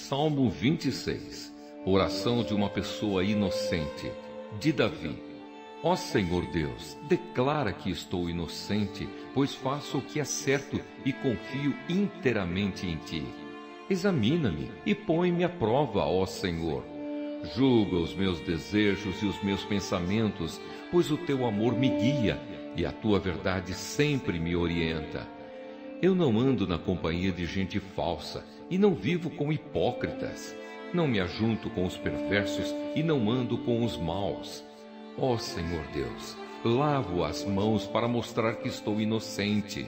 Salmo 26. Oração de uma pessoa inocente, de Davi. Ó Senhor Deus, declara que estou inocente, pois faço o que é certo e confio inteiramente em Ti. Examina-me e põe-me à prova, ó Senhor. Julga os meus desejos e os meus pensamentos, pois o Teu amor me guia e a Tua verdade sempre me orienta. Eu não ando na companhia de gente falsa e não vivo com hipócritas. Não me ajunto com os perversos e não ando com os maus. Ó Senhor Deus, lavo as mãos para mostrar que estou inocente.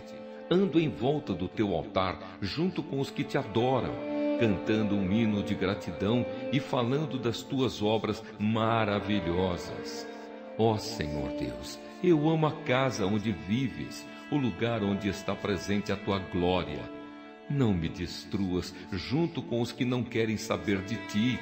Ando em volta do Teu altar junto com os que Te adoram, cantando um hino de gratidão e falando das Tuas obras maravilhosas. Ó Senhor Deus, eu amo a casa onde vives, o lugar onde está presente a Tua glória. Não me destruas junto com os que não querem saber de Ti.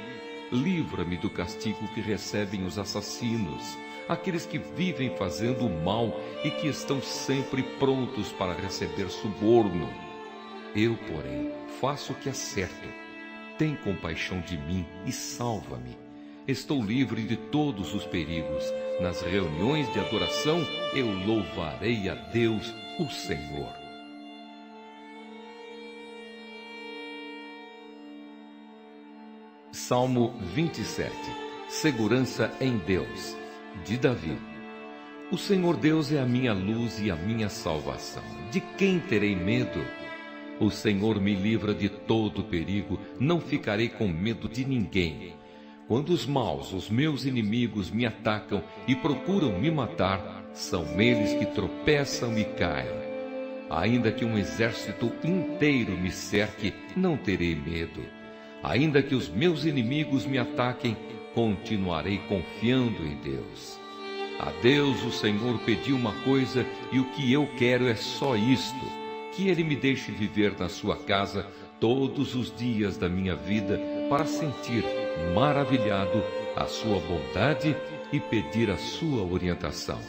Livra-me do castigo que recebem os assassinos, aqueles que vivem fazendo o mal e que estão sempre prontos para receber suborno. Eu, porém, faço o que é certo. Tem compaixão de mim e salva-me. Estou livre de todos os perigos. Nas reuniões de adoração, eu louvarei a Deus, o Senhor. Salmo 27. Segurança em Deus, de Davi. O Senhor Deus é a minha luz e a minha salvação. De quem terei medo? O Senhor me livra de todo perigo, não ficarei com medo de ninguém. Quando os maus, os meus inimigos, me atacam e procuram me matar, são eles que tropeçam e caem. Ainda que um exército inteiro me cerque, não terei medo. Ainda que os meus inimigos me ataquem, continuarei confiando em Deus. A Deus o Senhor pediu uma coisa e o que eu quero é só isto: que Ele me deixe viver na sua casa todos os dias da minha vida para sentir maravilhado a sua bondade e pedir a sua orientação.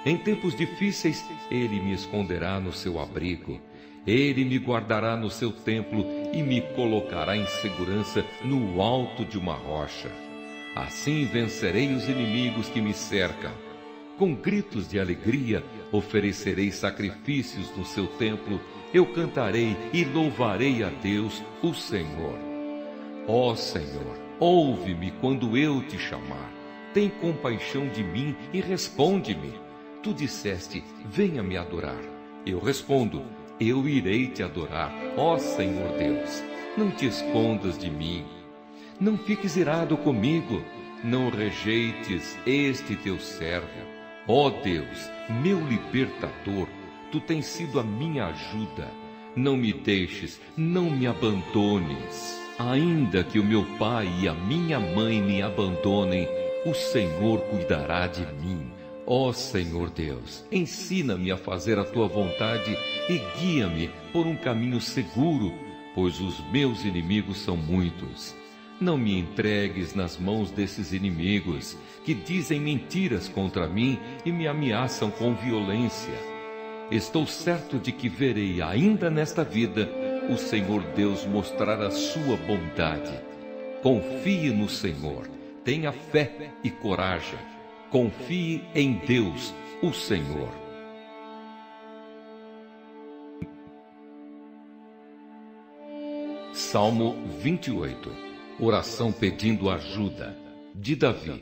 Em tempos difíceis, Ele me esconderá no seu abrigo. Ele me guardará no seu templo e me colocará em segurança no alto de uma rocha. Assim vencerei os inimigos que me cercam. Com gritos de alegria oferecerei sacrifícios no seu templo. Eu cantarei e louvarei a Deus, o Senhor. Ó Senhor, ouve-me quando eu te chamar. Tem compaixão de mim e responde-me. Tu disseste, venha me adorar. Eu respondo, eu irei te adorar, ó Senhor Deus. Não te escondas de mim. Não fiques irado comigo. Não rejeites este teu servo. Ó Deus, meu libertador, tu tens sido a minha ajuda. Não me deixes, não me abandones. Ainda que o meu pai e a minha mãe me abandonem, o Senhor cuidará de mim. Ó Senhor Deus, ensina-me a fazer a Tua vontade e guia-me por um caminho seguro, pois os meus inimigos são muitos. Não me entregues nas mãos desses inimigos, que dizem mentiras contra mim e me ameaçam com violência. Estou certo de que verei ainda nesta vida o Senhor Deus mostrar a sua bondade. Confie no Senhor, tenha fé e coragem. Confie em Deus, o Senhor. Salmo 28. Oração pedindo ajuda, de Davi.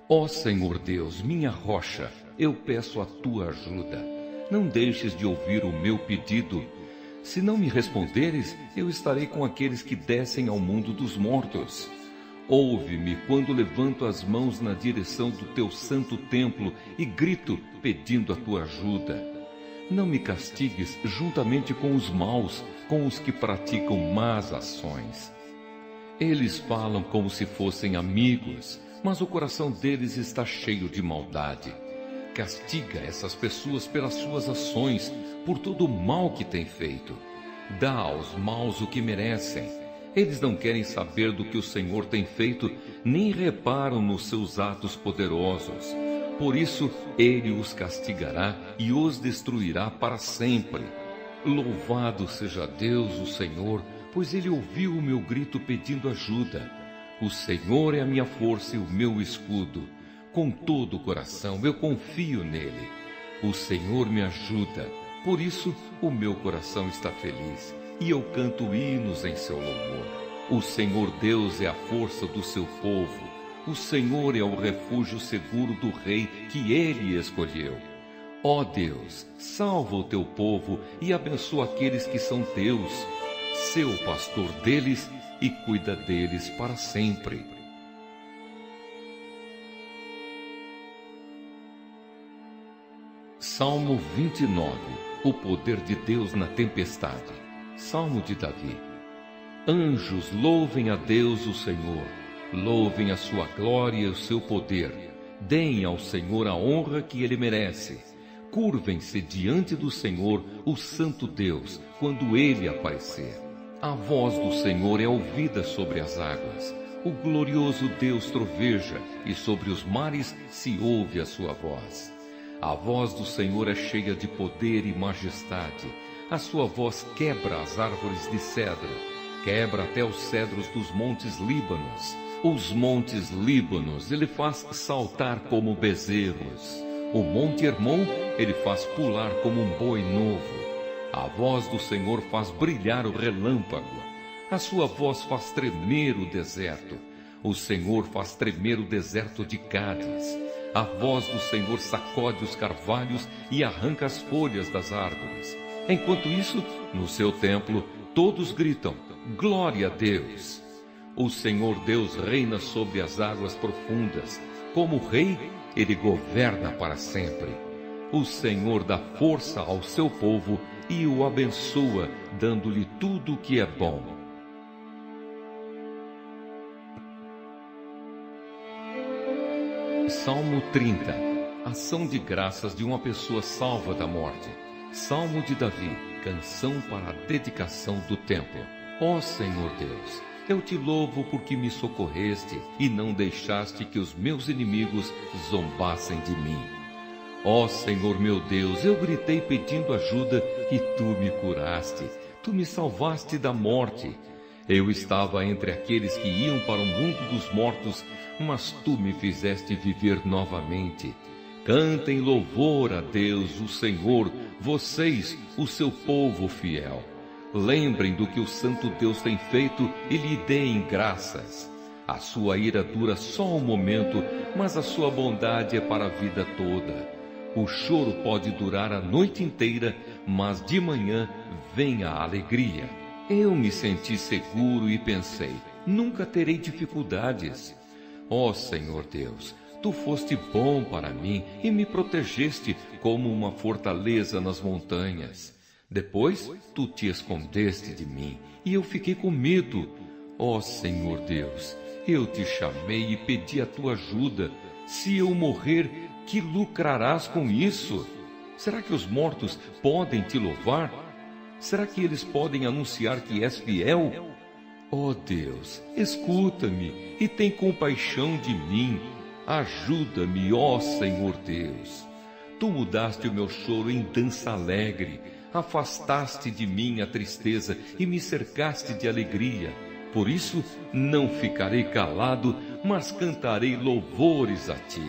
Ó Senhor Deus, minha rocha, eu peço a Tua ajuda. Não deixes de ouvir o meu pedido. Se não me responderes, eu estarei com aqueles que descem ao mundo dos mortos. Ouve-me quando levanto as mãos na direção do Teu santo templo e grito pedindo a Tua ajuda. Não me castigues juntamente com os maus, com os que praticam más ações. Eles falam como se fossem amigos, mas o coração deles está cheio de maldade. Castiga essas pessoas pelas suas ações, por todo o mal que têm feito. Dá aos maus o que merecem. Eles não querem saber do que o Senhor tem feito, nem reparam nos seus atos poderosos. Por isso, Ele os castigará e os destruirá para sempre. Louvado seja Deus, o Senhor, pois ele ouviu o meu grito pedindo ajuda. O Senhor é a minha força e o meu escudo. Com todo o coração eu confio nele. O Senhor me ajuda, por isso o meu coração está feliz, e eu canto hinos em seu louvor. O Senhor Deus é a força do seu povo. O Senhor é o refúgio seguro do rei que ele escolheu. Ó Deus, salva o teu povo e abençoa aqueles que são teus. Sê o pastor deles e cuida deles para sempre. Salmo 29. O poder de Deus na tempestade. Salmo de Davi. Anjos, louvem a Deus o Senhor. Louvem a sua glória e o seu poder. Deem ao Senhor a honra que ele merece. Curvem-se diante do Senhor, o Santo Deus, quando ele aparecer. A voz do Senhor é ouvida sobre as águas. O glorioso Deus troveja, e sobre os mares se ouve a sua voz. A voz do Senhor é cheia de poder e majestade. A sua voz quebra as árvores de cedro, quebra até os cedros dos montes Líbanos. Os montes Líbanos ele faz saltar como bezerros. O monte Hermon ele faz pular como um boi novo. A voz do Senhor faz brilhar o relâmpago. A sua voz faz tremer o deserto. O Senhor faz tremer o deserto de Cádiz. A voz do Senhor sacode os carvalhos e arranca as folhas das árvores. Enquanto isso, no seu templo, todos gritam: glória a Deus! O Senhor Deus reina sobre as águas profundas. Como rei, ele governa para sempre. O Senhor dá força ao seu povo e o abençoa, dando-lhe tudo o que é bom. Salmo 30. Ação de graças de uma pessoa salva da morte. Salmo de Davi. Canção para a dedicação do templo. Ó Senhor Deus, eu te louvo porque me socorreste e não deixaste que os meus inimigos zombassem de mim. Ó Senhor meu Deus, eu gritei pedindo ajuda e tu me curaste. Tu me salvaste da morte. Eu estava entre aqueles que iam para o mundo dos mortos, mas tu me fizeste viver novamente. Cantem louvor a Deus, o Senhor, vocês, o seu povo fiel. Lembrem do que o Santo Deus tem feito e lhe deem graças. A sua ira dura só um momento, mas a sua bondade é para a vida toda. O choro pode durar a noite inteira, mas de manhã vem a alegria. Eu me senti seguro e pensei: nunca terei dificuldades. Ó Senhor Deus, tu foste bom para mim e me protegeste como uma fortaleza nas montanhas. Depois, tu te escondeste de mim e eu fiquei com medo. Ó Senhor Deus, eu te chamei e pedi a tua ajuda. Se eu morrer, que lucrarás com isso? Será que os mortos podem te louvar? Será que eles podem anunciar que és fiel? Ó Deus, escuta-me e tem compaixão de mim. Ajuda-me, ó Senhor Deus. Tu mudaste o meu choro em dança alegre. Afastaste de mim a tristeza e me cercaste de alegria. Por isso, não ficarei calado, mas cantarei louvores a ti.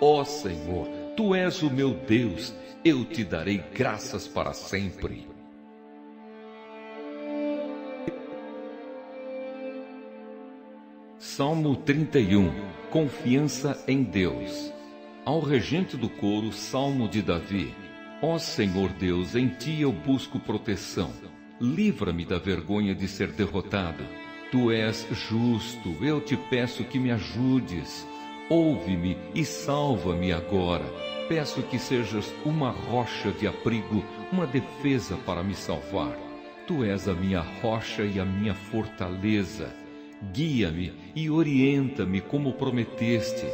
Ó Senhor, tu és o meu Deus, eu te darei graças para sempre. Salmo 31. Confiança em Deus. Ao regente do coro, Salmo de Davi. Ó Senhor Deus, em ti eu busco proteção. Livra-me da vergonha de ser derrotado. Tu és justo, eu te peço que me ajudes. Ouve-me e salva-me agora. Peço que sejas uma rocha de abrigo, uma defesa para me salvar. Tu és a minha rocha e a minha fortaleza. Guia-me e orienta-me como prometeste.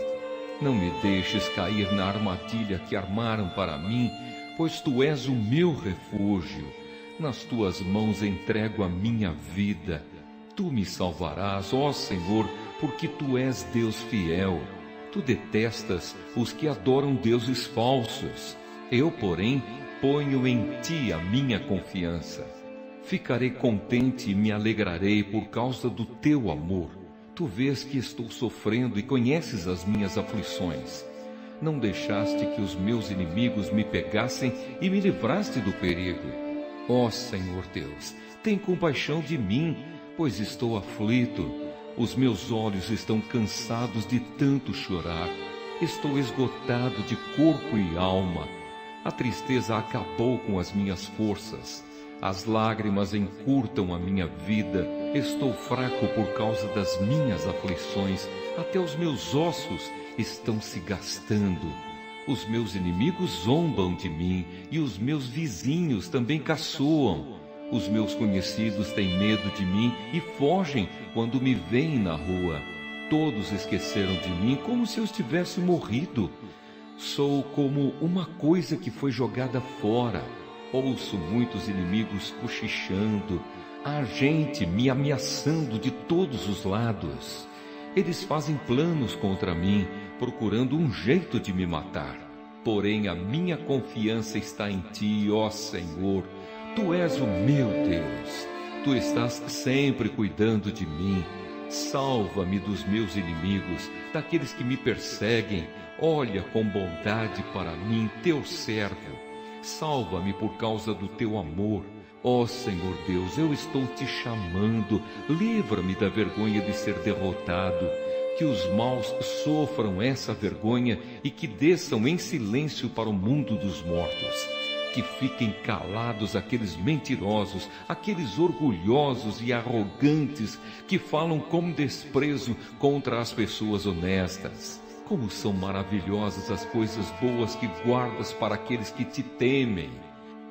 Não me deixes cair na armadilha que armaram para mim, pois tu és o meu refúgio. Nas tuas mãos entrego a minha vida. Tu me salvarás, ó Senhor, porque tu és Deus fiel. Tu detestas os que adoram deuses falsos. Eu, porém, ponho em ti a minha confiança. Ficarei contente e me alegrarei por causa do teu amor. Tu vês que estou sofrendo e conheces as minhas aflições. Não deixaste que os meus inimigos me pegassem e me livraste do perigo. Ó Senhor Deus, tem compaixão de mim, pois estou aflito. Os meus olhos estão cansados de tanto chorar. Estou esgotado de corpo e alma. A tristeza acabou com as minhas forças. As lágrimas encurtam a minha vida. Estou fraco por causa das minhas aflições. Até os meus ossos estão se gastando. Os meus inimigos zombam de mim e os meus vizinhos também caçoam. Os meus conhecidos têm medo de mim e fogem quando me veem na rua. Todos esqueceram de mim como se eu tivesse morrido. Sou como uma coisa que foi jogada fora. Ouço muitos inimigos cochichando. Há gente me ameaçando de todos os lados. Eles fazem planos contra mim, procurando um jeito de me matar. Porém, a minha confiança está em ti, ó Senhor. Tu és o meu Deus. Tu estás sempre cuidando de mim. Salva-me dos meus inimigos, daqueles que me perseguem. Olha com bondade para mim, teu servo. Salva-me por causa do teu amor. Ó Senhor Deus, eu estou te chamando. Livra-me da vergonha de ser derrotado. Que os maus sofram essa vergonha e que desçam em silêncio para o mundo dos mortos. Que fiquem calados aqueles mentirosos, aqueles orgulhosos e arrogantes que falam com desprezo contra as pessoas honestas. Como são maravilhosas as coisas boas que guardas para aqueles que te temem.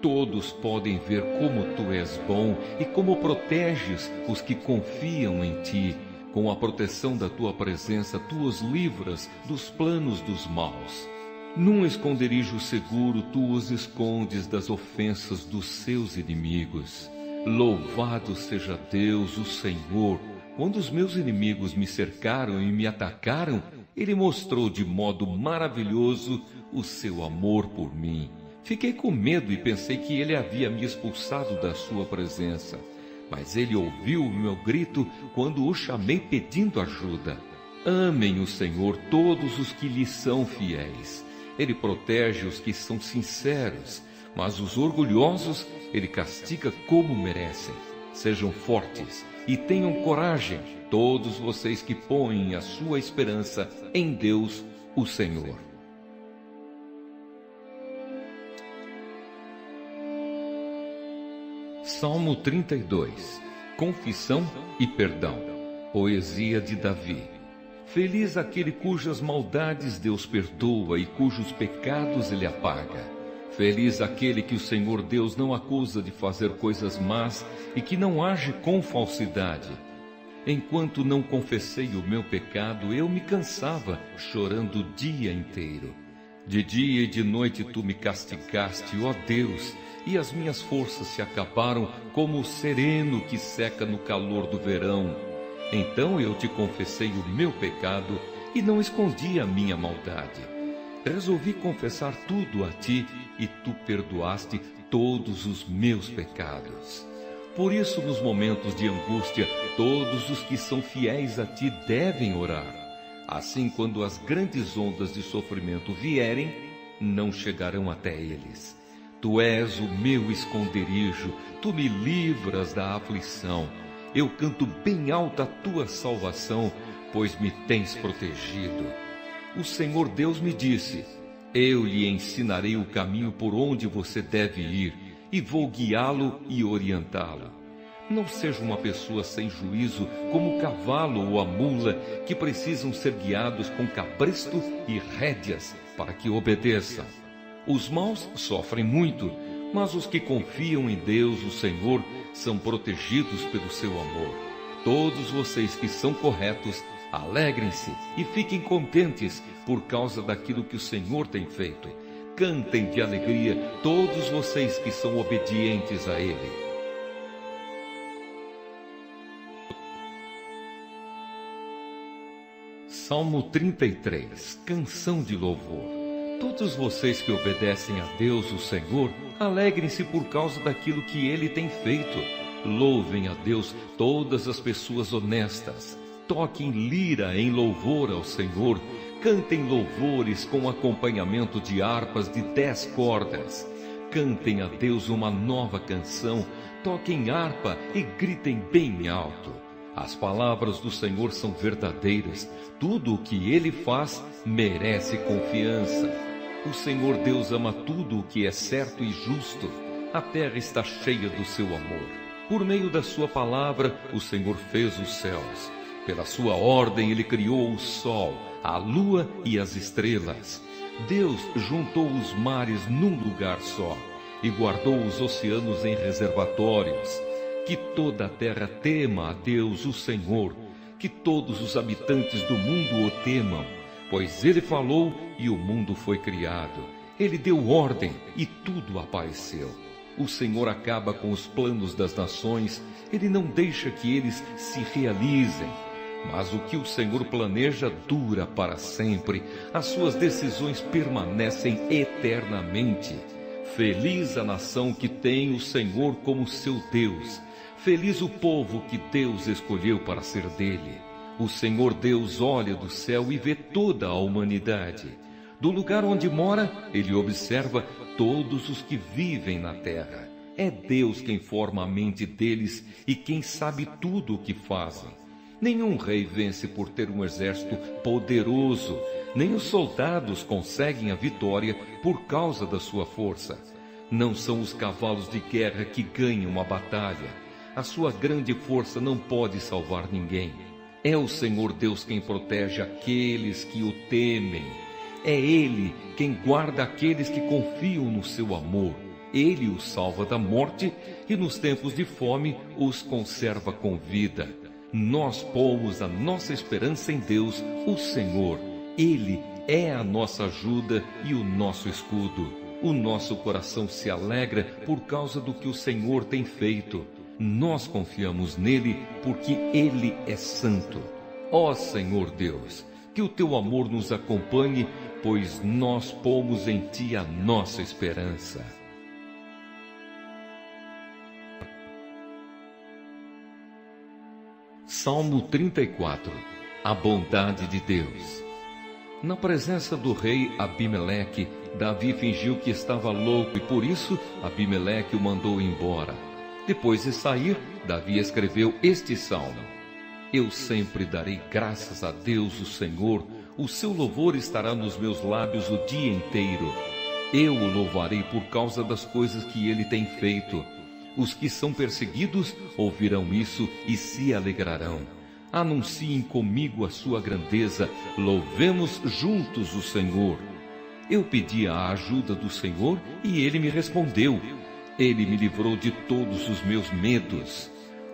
Todos podem ver como tu és bom e como proteges os que confiam em ti. Com a proteção da tua presença, tu os livras dos planos dos maus. Num esconderijo seguro, tu os escondes das ofensas dos seus inimigos. Louvado seja Deus, o Senhor. Quando os meus inimigos me cercaram e me atacaram, Ele mostrou de modo maravilhoso o seu amor por mim. Fiquei com medo e pensei que Ele havia me expulsado da sua presença. Mas Ele ouviu o meu grito quando o chamei pedindo ajuda. Amem o Senhor todos os que lhe são fiéis. Ele protege os que são sinceros, mas os orgulhosos Ele castiga como merecem. Sejam fortes e tenham coragem, todos vocês que põem a sua esperança em Deus, o Senhor. Salmo 32. Confissão e perdão. Poesia de Davi. Feliz aquele cujas maldades Deus perdoa e cujos pecados Ele apaga. Feliz aquele que o Senhor Deus não acusa de fazer coisas más e que não age com falsidade. Enquanto não confessei o meu pecado, eu me cansava, chorando o dia inteiro. De dia e de noite tu me castigaste, ó Deus, e as minhas forças se acabaram como o sereno que seca no calor do verão. Então eu te confessei o meu pecado e não escondi a minha maldade. Resolvi confessar tudo a ti e tu perdoaste todos os meus pecados. Por isso, nos momentos de angústia, todos os que são fiéis a ti devem orar. Assim, quando as grandes ondas de sofrimento vierem, não chegarão até eles. Tu és o meu esconderijo, tu me livras da aflição. Eu canto bem alta a tua salvação, pois me tens protegido. O Senhor Deus me disse: eu lhe ensinarei o caminho por onde você deve ir, e vou guiá-lo e orientá-lo. Não seja uma pessoa sem juízo como o cavalo ou a mula, que precisam ser guiados com cabresto e rédeas para que obedeçam. Os maus sofrem muito, mas os que confiam em Deus, o Senhor, são protegidos pelo seu amor. Todos vocês que são corretos, alegrem-se e fiquem contentes por causa daquilo que o Senhor tem feito. Cantem de alegria todos vocês que são obedientes a Ele. Salmo 33, canção de louvor. Todos vocês que obedecem a Deus, o Senhor, alegrem-se por causa daquilo que Ele tem feito. Louvem a Deus todas as pessoas honestas. Toquem lira em louvor ao Senhor. Cantem louvores com acompanhamento de harpas de 10 cordas. Cantem a Deus uma nova canção. Toquem harpa e gritem bem alto. As palavras do Senhor são verdadeiras. Tudo o que Ele faz merece confiança. O Senhor Deus ama tudo o que é certo e justo. A terra está cheia do seu amor. Por meio da sua palavra, o Senhor fez os céus. Pela sua ordem, Ele criou o sol, a lua e as estrelas. Deus juntou os mares num lugar só e guardou os oceanos em reservatórios. Que toda a terra tema a Deus, o Senhor. Que todos os habitantes do mundo o temam, pois Ele falou e o mundo foi criado. Ele deu ordem e tudo apareceu. O Senhor acaba com os planos das nações. Ele não deixa que eles se realizem. Mas o que o Senhor planeja dura para sempre. As suas decisões permanecem eternamente. Feliz a nação que tem o Senhor como seu Deus. Feliz o povo que Deus escolheu para ser dele. O Senhor Deus olha do céu e vê toda a humanidade. Do lugar onde mora, Ele observa todos os que vivem na terra. É Deus quem forma a mente deles e quem sabe tudo o que fazem. Nenhum rei vence por ter um exército poderoso, nem os soldados conseguem a vitória por causa da sua força. Não são os cavalos de guerra que ganham a batalha. A sua grande força não pode salvar ninguém. É o Senhor Deus quem protege aqueles que o temem. É Ele quem guarda aqueles que confiam no seu amor. Ele os salva da morte e nos tempos de fome os conserva com vida. Nós pomos a nossa esperança em Deus, o Senhor. Ele é a nossa ajuda e o nosso escudo. O nosso coração se alegra por causa do que o Senhor tem feito. Nós confiamos nele porque Ele é santo. Ó Senhor Deus, que o teu amor nos acompanhe, pois nós pomos em ti a nossa esperança. Salmo 34. A bondade de Deus. Na presença do rei Abimeleque, Davi fingiu que estava louco e por isso Abimeleque o mandou embora. Depois de sair, Davi escreveu este salmo: Eu sempre darei graças a Deus, o Senhor. O seu louvor estará nos meus lábios o dia inteiro. Eu o louvarei por causa das coisas que ele tem feito. Os que são perseguidos ouvirão isso e se alegrarão. Anunciem comigo a sua grandeza. Louvemos juntos o Senhor. Eu pedi a ajuda do Senhor e ele me respondeu. Ele me livrou de todos os meus medos.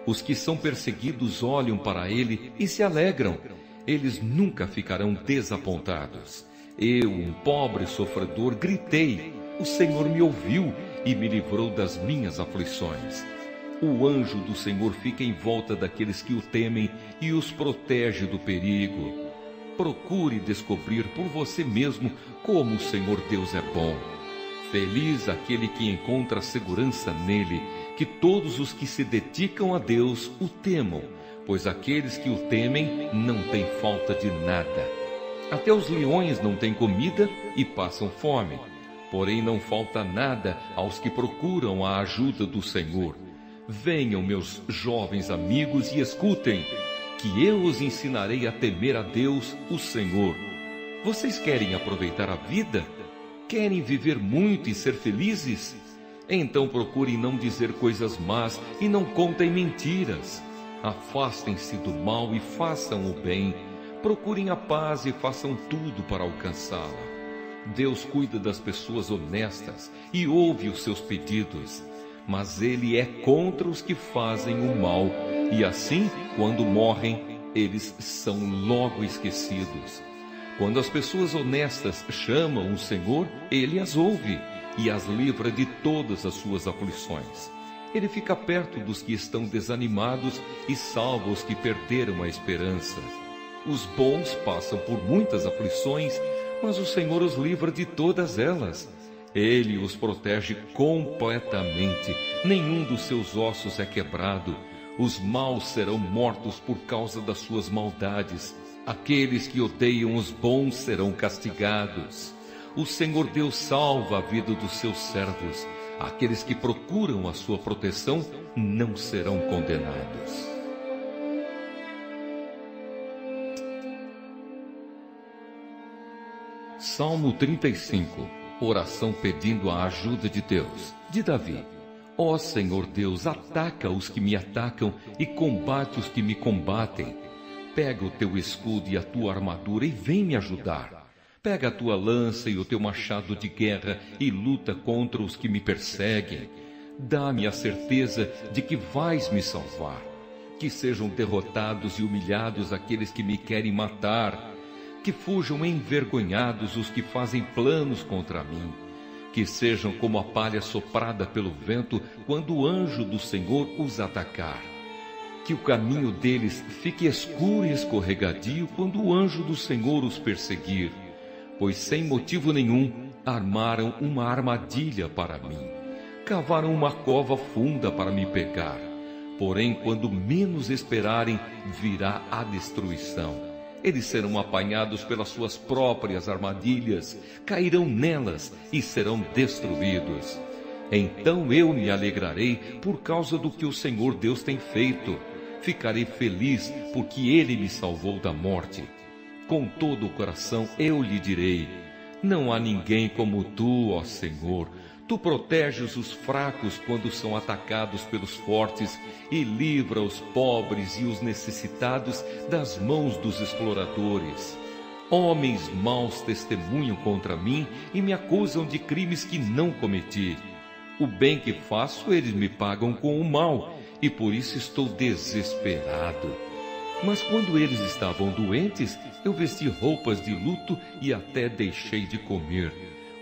Os que são perseguidos olham para ele e se alegram. Eles nunca ficarão desapontados. Eu, um pobre sofredor, gritei. O Senhor me ouviu e me livrou das minhas aflições. O anjo do Senhor fica em volta daqueles que o temem e os protege do perigo. Procure descobrir por você mesmo como o Senhor Deus é bom. Feliz aquele que encontra segurança nele, que todos os que se dedicam a Deus o temam, pois aqueles que o temem não têm falta de nada. Até os leões não têm comida e passam fome, porém não falta nada aos que procuram a ajuda do Senhor. Venham, meus jovens amigos, e escutem, que eu os ensinarei a temer a Deus, o Senhor. Vocês querem aproveitar a vida? Querem viver muito e ser felizes? Então procurem não dizer coisas más e não contem mentiras. Afastem-se do mal e façam o bem. Procurem a paz e façam tudo para alcançá-la. Deus cuida das pessoas honestas e ouve os seus pedidos. Mas Ele é contra os que fazem o mal. E assim, quando morrem, eles são logo esquecidos. Quando as pessoas honestas chamam o Senhor, Ele as ouve e as livra de todas as suas aflições. Ele fica perto dos que estão desanimados e salva os que perderam a esperança. Os bons passam por muitas aflições, mas o Senhor os livra de todas elas. Ele os protege completamente, nenhum dos seus ossos é quebrado. Os maus serão mortos por causa das suas maldades. Aqueles que odeiam os bons serão castigados. O Senhor Deus salva a vida dos seus servos. Aqueles que procuram a sua proteção não serão condenados. Salmo 35. Oração pedindo a ajuda de Deus, de Davi. Ó Senhor Deus, ataca os que me atacam e combate os que me combatem. Pega o teu escudo e a tua armadura e vem me ajudar. Pega a tua lança e o teu machado de guerra e luta contra os que me perseguem. Dá-me a certeza de que vais me salvar. Que sejam derrotados e humilhados aqueles que me querem matar. Que fujam envergonhados os que fazem planos contra mim. Que sejam como a palha soprada pelo vento quando o anjo do Senhor os atacar. Que o caminho deles fique escuro e escorregadio quando o anjo do Senhor os perseguir. Pois sem motivo nenhum armaram uma armadilha para mim. Cavaram uma cova funda para me pegar. Porém, quando menos esperarem, virá a destruição. Eles serão apanhados pelas suas próprias armadilhas, cairão nelas e serão destruídos. Então eu me alegrarei por causa do que o Senhor Deus tem feito. Ficarei feliz porque Ele me salvou da morte. Com todo o coração eu lhe direi: não há ninguém como tu, ó Senhor. Tu proteges os fracos quando são atacados pelos fortes e livra os pobres e os necessitados das mãos dos exploradores. Homens maus testemunham contra mim e me acusam de crimes que não cometi. O bem que faço eles me pagam com o mal e por isso estou desesperado. Mas quando eles estavam doentes, eu vesti roupas de luto e até deixei de comer.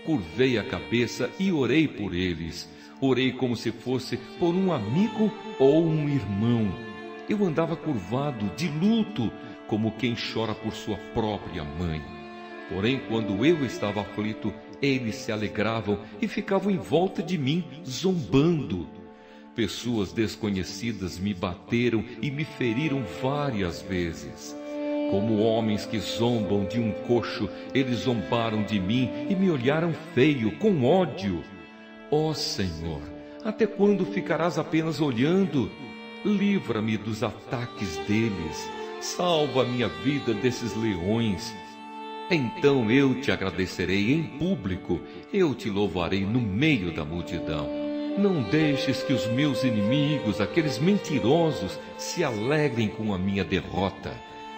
Curvei a cabeça e orei por eles. Orei como se fosse por um amigo ou um irmão. Eu andava curvado, de luto, como quem chora por sua própria mãe. Porém, quando eu estava aflito, eles se alegravam e ficavam em volta de mim, zombando. Pessoas desconhecidas me bateram e me feriram várias vezes. Como homens que zombam de um coxo, eles zombaram de mim e me olharam feio, com ódio. Ó Senhor, até quando ficarás apenas olhando? Livra-me dos ataques deles. Salva a minha vida desses leões. Então eu te agradecerei em público, eu te louvarei no meio da multidão. Não deixes que os meus inimigos, aqueles mentirosos, se alegrem com a minha derrota.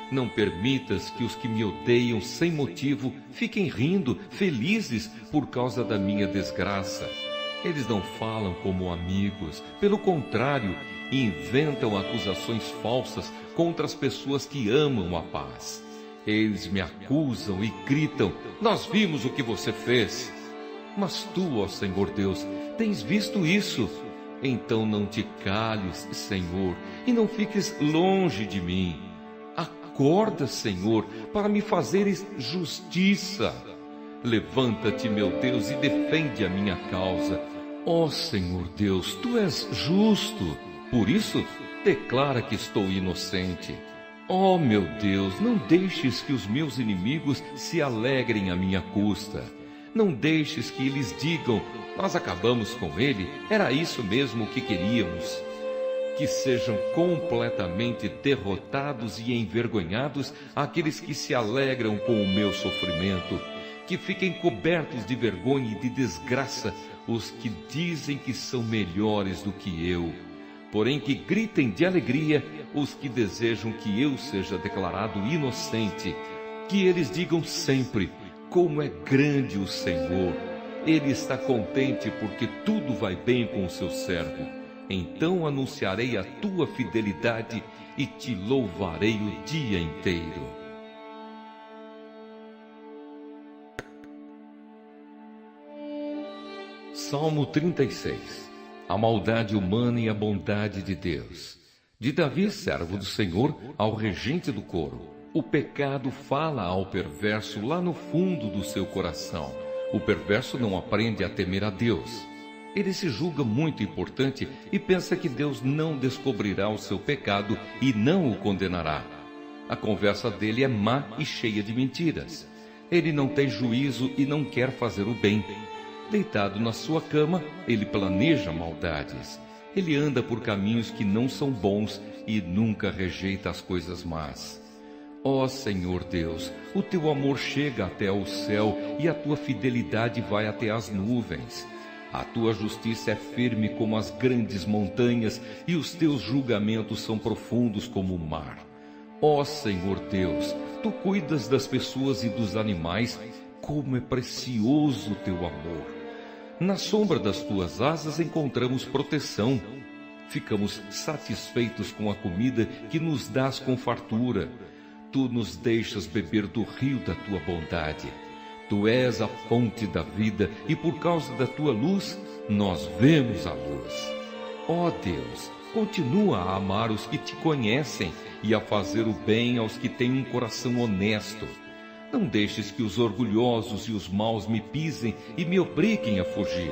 Não permitas que os que me odeiam sem motivo fiquem rindo, felizes por causa da minha desgraça. Eles não falam como amigos, pelo contrário, inventam acusações falsas contra as pessoas que amam a paz. Eles me acusam e gritam: nós vimos o que você fez. Mas tu, ó Senhor Deus, tens visto isso. Então não te cales, Senhor, e não fiques longe de mim. Acorda, Senhor, para me fazeres justiça. Levanta-te, meu Deus, e defende a minha causa. Ó Senhor Deus, tu és justo. Por isso, declara que estou inocente. Ó meu Deus, não deixes que os meus inimigos se alegrem à minha custa. Não deixes que eles digam: nós acabamos com ele, era isso mesmo que queríamos. Que sejam completamente derrotados e envergonhados aqueles que se alegram com o meu sofrimento. Que fiquem cobertos de vergonha e de desgraça os que dizem que são melhores do que eu. Porém que gritem de alegria os que desejam que eu seja declarado inocente. Que eles digam sempre: como é grande o Senhor. Ele está contente porque tudo vai bem com o seu servo. Então anunciarei a tua fidelidade e te louvarei o dia inteiro. Salmo 36. A maldade humana e a bondade de Deus. De Davi, servo do Senhor, ao regente do coro. O pecado fala ao perverso lá no fundo do seu coração. O perverso não aprende a temer a Deus. Ele se julga muito importante e pensa que Deus não descobrirá o seu pecado e não o condenará. A conversa dele é má e cheia de mentiras. Ele não tem juízo e não quer fazer o bem. Deitado na sua cama, ele planeja maldades. Ele anda por caminhos que não são bons e nunca rejeita as coisas más. Ó Senhor Deus, o teu amor chega até ao céu e a tua fidelidade vai até as nuvens. A tua justiça é firme como as grandes montanhas e os teus julgamentos são profundos como o mar. Ó Senhor Deus, tu cuidas das pessoas e dos animais, como é precioso o teu amor. Na sombra das tuas asas encontramos proteção. Ficamos satisfeitos com a comida que nos dás com fartura. Tu nos deixas beber do rio da tua bondade. Tu és a fonte da vida e por causa da tua luz, nós vemos a luz. Ó Deus, continua a amar os que te conhecem e a fazer o bem aos que têm um coração honesto. Não deixes que os orgulhosos e os maus me pisem e me obriguem a fugir.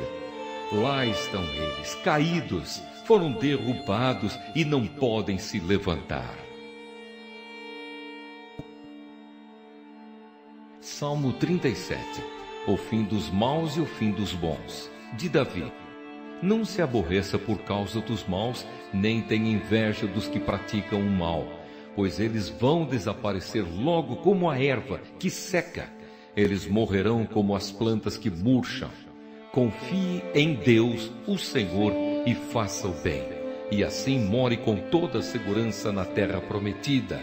Lá estão eles, caídos, foram derrubados e não podem se levantar. Salmo 37. O fim dos maus e o fim dos bons, de Davi. Não se aborreça por causa dos maus, nem tenha inveja dos que praticam o mal, pois eles vão desaparecer logo como a erva que seca. Eles morrerão como as plantas que murcham. Confie em Deus, o Senhor, e faça o bem, e assim more com toda a segurança na terra prometida.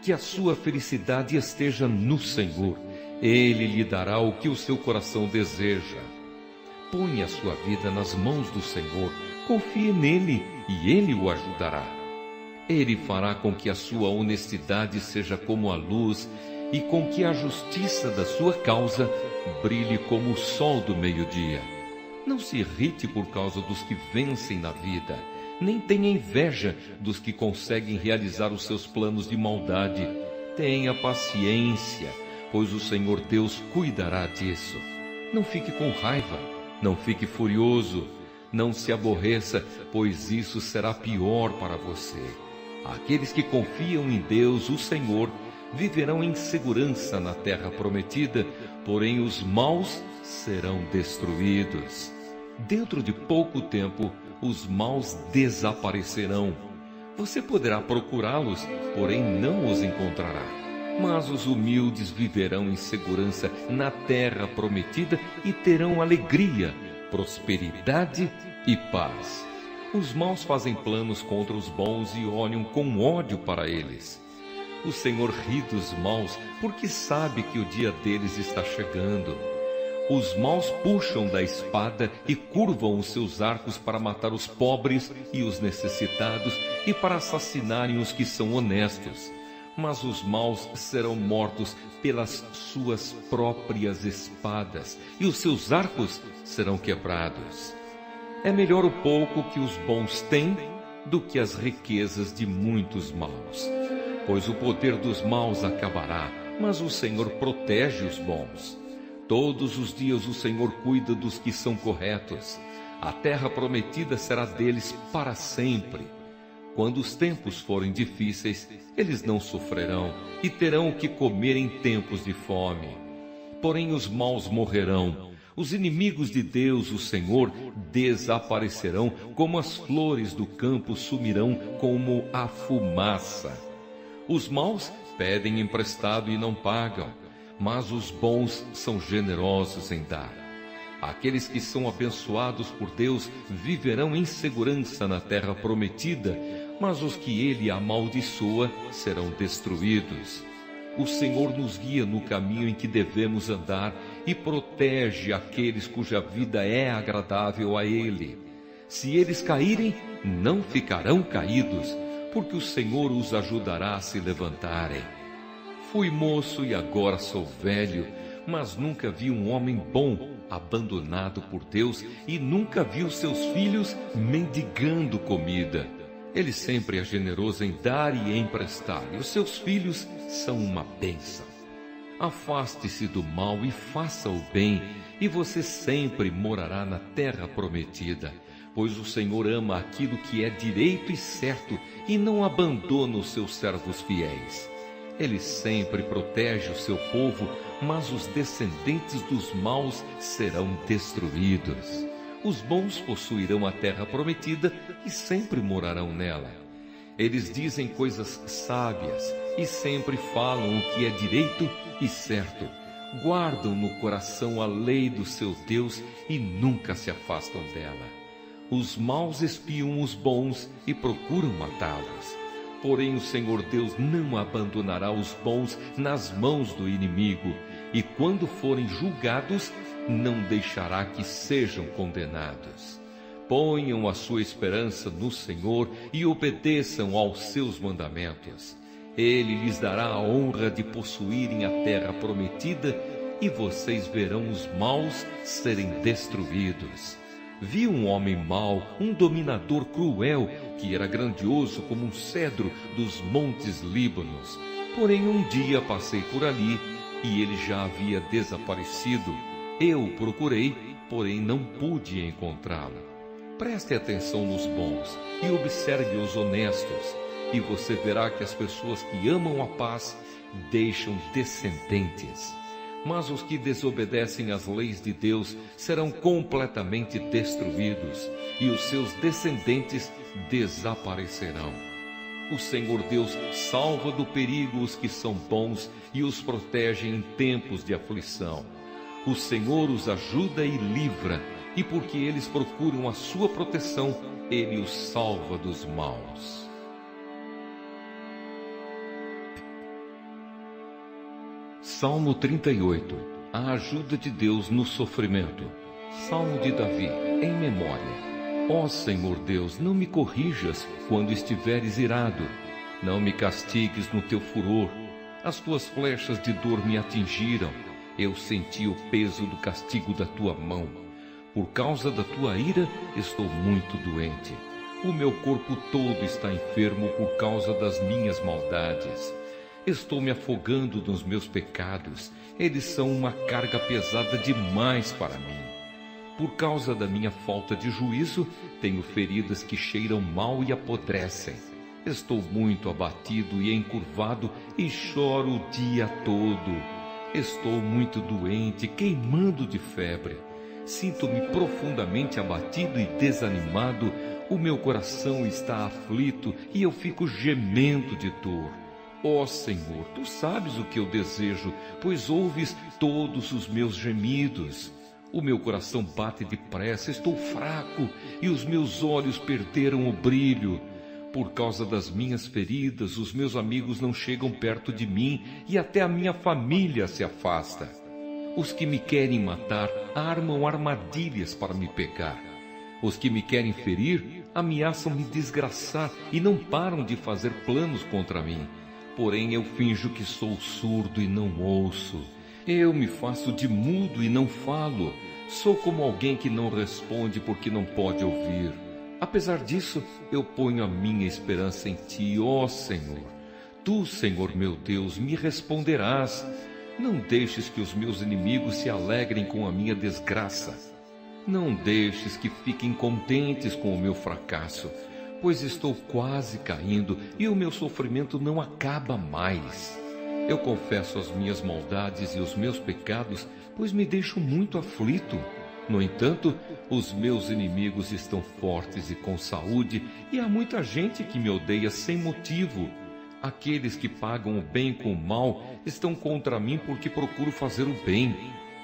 Que a sua felicidade esteja no Senhor. Ele lhe dará o que o seu coração deseja. Ponha a sua vida nas mãos do Senhor, confie nele, e ele o ajudará. Ele fará com que a sua honestidade seja como a luz e com que a justiça da sua causa brilhe como o sol do meio-dia. Não se irrite por causa dos que vencem na vida, nem tenha inveja dos que conseguem realizar os seus planos de maldade. Tenha paciência, pois o Senhor Deus cuidará disso. Não fique com raiva, não fique furioso, não se aborreça, pois isso será pior para você. Aqueles que confiam em Deus, o Senhor, viverão em segurança na terra prometida, porém os maus serão destruídos. Dentro de pouco tempo, os maus desaparecerão. Você poderá procurá-los, porém não os encontrará. Mas os humildes viverão em segurança na terra prometida e terão alegria, prosperidade e paz. Os maus fazem planos contra os bons e olham com ódio para eles. O Senhor ri dos maus porque sabe que o dia deles está chegando. Os maus puxam da espada e curvam os seus arcos para matar os pobres e os necessitados e para assassinarem os que são honestos. Mas os maus serão mortos pelas suas próprias espadas e os seus arcos serão quebrados. É melhor o pouco que os bons têm do que as riquezas de muitos maus. Pois o poder dos maus acabará, mas o Senhor protege os bons. Todos os dias o Senhor cuida dos que são corretos. A terra prometida será deles para sempre. Quando os tempos forem difíceis, eles não sofrerão e terão o que comer em tempos de fome. Porém os maus morrerão. Os inimigos de Deus, o Senhor, desaparecerão, como as flores do campo sumirão como a fumaça. Os maus pedem emprestado e não pagam, mas os bons são generosos em dar. Aqueles que são abençoados por Deus viverão em segurança na terra prometida, mas os que ele amaldiçoa serão destruídos. O Senhor nos guia no caminho em que devemos andar e protege aqueles cuja vida é agradável a Ele. Se eles caírem, não ficarão caídos, porque o Senhor os ajudará a se levantarem. Fui moço e agora sou velho, mas nunca vi um homem bom abandonado por Deus e nunca vi os seus filhos mendigando comida. Ele sempre é generoso em dar e em emprestar, e os seus filhos são uma bênção. Afaste-se do mal e faça o bem, e você sempre morará na terra prometida, pois o Senhor ama aquilo que é direito e certo e não abandona os seus servos fiéis. Ele sempre protege o seu povo, mas os descendentes dos maus serão destruídos. Os bons possuirão a terra prometida e sempre morarão nela. Eles dizem coisas sábias e sempre falam o que é direito e certo. Guardam no coração a lei do seu Deus e nunca se afastam dela. Os maus espiam os bons e procuram matá-los. Porém, o Senhor Deus não abandonará os bons nas mãos do inimigo, e quando forem julgados, não deixará que sejam condenados. Ponham a sua esperança no Senhor e obedeçam aos seus mandamentos. Ele lhes dará a honra de possuírem a terra prometida, e vocês verão os maus serem destruídos. Vi um homem mau, um dominador cruel, que era grandioso como um cedro dos montes Líbanos. Porém, um dia passei por ali, e ele já havia desaparecido. Eu o procurei, porém não pude encontrá-lo. Preste atenção nos bons e observe os honestos, e você verá que as pessoas que amam a paz deixam descendentes. Mas os que desobedecem às leis de Deus serão completamente destruídos, e os seus descendentes desaparecerão. O Senhor Deus salva do perigo os que são bons e os protege em tempos de aflição. O Senhor os ajuda e livra, e porque eles procuram a sua proteção, Ele os salva dos maus. Salmo 38. A ajuda de Deus no sofrimento. Salmo de Davi, em memória. Ó Senhor Deus, não me corrijas quando estiveres irado. Não me castigues no teu furor. As tuas flechas de dor me atingiram. Eu senti o peso do castigo da tua mão. Por causa da tua ira, estou muito doente. O meu corpo todo está enfermo por causa das minhas maldades. Estou me afogando nos meus pecados. Eles são uma carga pesada demais para mim. Por causa da minha falta de juízo, tenho feridas que cheiram mal e apodrecem. Estou muito abatido e encurvado e choro o dia todo. Estou muito doente, queimando de febre. Sinto-me profundamente abatido e desanimado. O meu coração está aflito e eu fico gemendo de dor. Ó Senhor, tu sabes o que eu desejo, pois ouves todos os meus gemidos. O meu coração bate depressa, estou fraco, e os meus olhos perderam o brilho. Por causa das minhas feridas, os meus amigos não chegam perto de mim, e até a minha família se afasta. Os que me querem matar armam armadilhas para me pegar. Os que me querem ferir ameaçam me desgraçar e não param de fazer planos contra mim. Porém, eu finjo que sou surdo e não ouço. Eu me faço de mudo e não falo. Sou como alguém que não responde porque não pode ouvir. Apesar disso, eu ponho a minha esperança em ti, ó Senhor. Tu, Senhor meu Deus, me responderás. Não deixes que os meus inimigos se alegrem com a minha desgraça. Não deixes que fiquem contentes com o meu fracasso, pois estou quase caindo e o meu sofrimento não acaba mais. Eu confesso as minhas maldades e os meus pecados, pois me deixo muito aflito. No entanto, os meus inimigos estão fortes e com saúde, e há muita gente que me odeia sem motivo. Aqueles que pagam o bem com o mal estão contra mim porque procuro fazer o bem.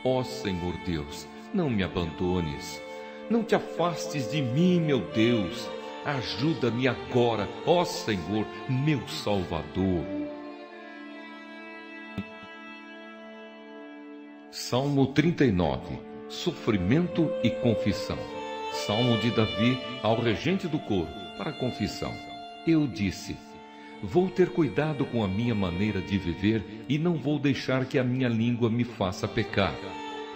Ó Senhor Deus, não me abandones. Não te afastes de mim, meu Deus. Ajuda-me agora, ó Senhor, meu Salvador. Salmo 39. Sofrimento e confissão. Salmo de Davi ao regente do coro, para confissão. Eu disse: vou ter cuidado com a minha maneira de viver e não vou deixar que a minha língua me faça pecar.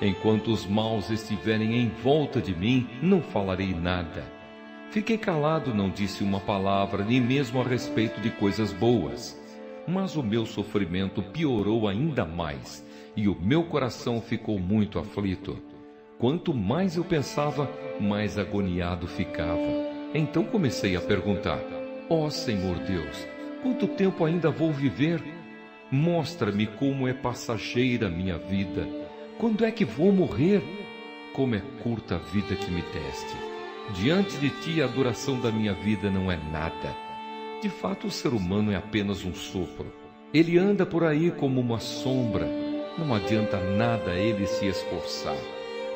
Enquanto os maus estiverem em volta de mim, não falarei nada. Fiquei calado, não disse uma palavra, nem mesmo a respeito de coisas boas. Mas o meu sofrimento piorou ainda mais, e o meu coração ficou muito aflito. Quanto mais eu pensava, mais agoniado ficava. Então comecei a perguntar: ó Senhor Deus, quanto tempo ainda vou viver? Mostra-me como é passageira a minha vida. Quando é que vou morrer? Como é curta a vida que me deste. Diante de ti, a duração da minha vida não é nada. De fato, o ser humano é apenas um sopro. Ele anda por aí como uma sombra. Não adianta nada ele se esforçar.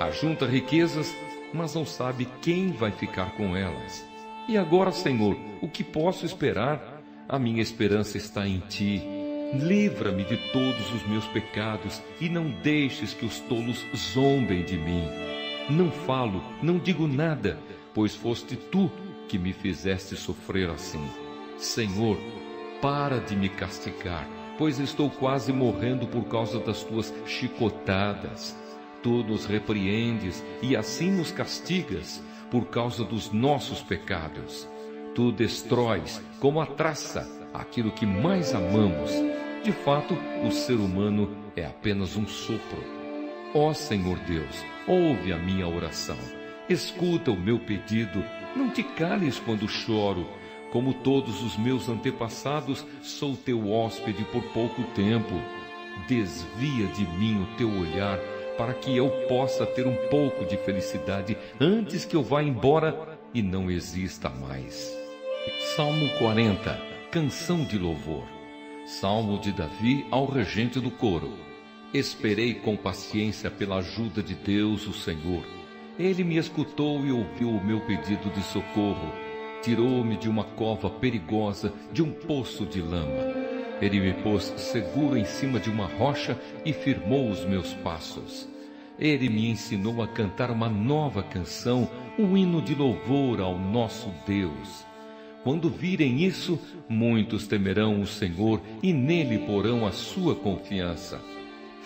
Ajunta riquezas, mas não sabe quem vai ficar com elas. E agora, Senhor, o que posso esperar? A minha esperança está em ti. Livra-me de todos os meus pecados e não deixes que os tolos zombem de mim. Não falo, não digo nada, pois foste tu que me fizeste sofrer assim. Senhor, para de me castigar, pois estou quase morrendo por causa das tuas chicotadas. Tu nos repreendes e assim nos castigas por causa dos nossos pecados. Tu destróis como a traça aquilo que mais amamos. De fato, o ser humano é apenas um sopro. Ó Senhor Deus, ouve a minha oração. Escuta o meu pedido. Não te cales quando choro. Como todos os meus antepassados, sou teu hóspede por pouco tempo. Desvia de mim o teu olhar, para que eu possa ter um pouco de felicidade antes que eu vá embora e não exista mais. Salmo 40, canção de louvor. Salmo de Davi ao regente do coro. Esperei com paciência pela ajuda de Deus, o Senhor. Ele me escutou e ouviu o meu pedido de socorro. Tirou-me de uma cova perigosa, de um poço de lama. Ele me pôs seguro em cima de uma rocha e firmou os meus passos. Ele me ensinou a cantar uma nova canção, um hino de louvor ao nosso Deus. Quando virem isso, muitos temerão o Senhor e nele porão a sua confiança.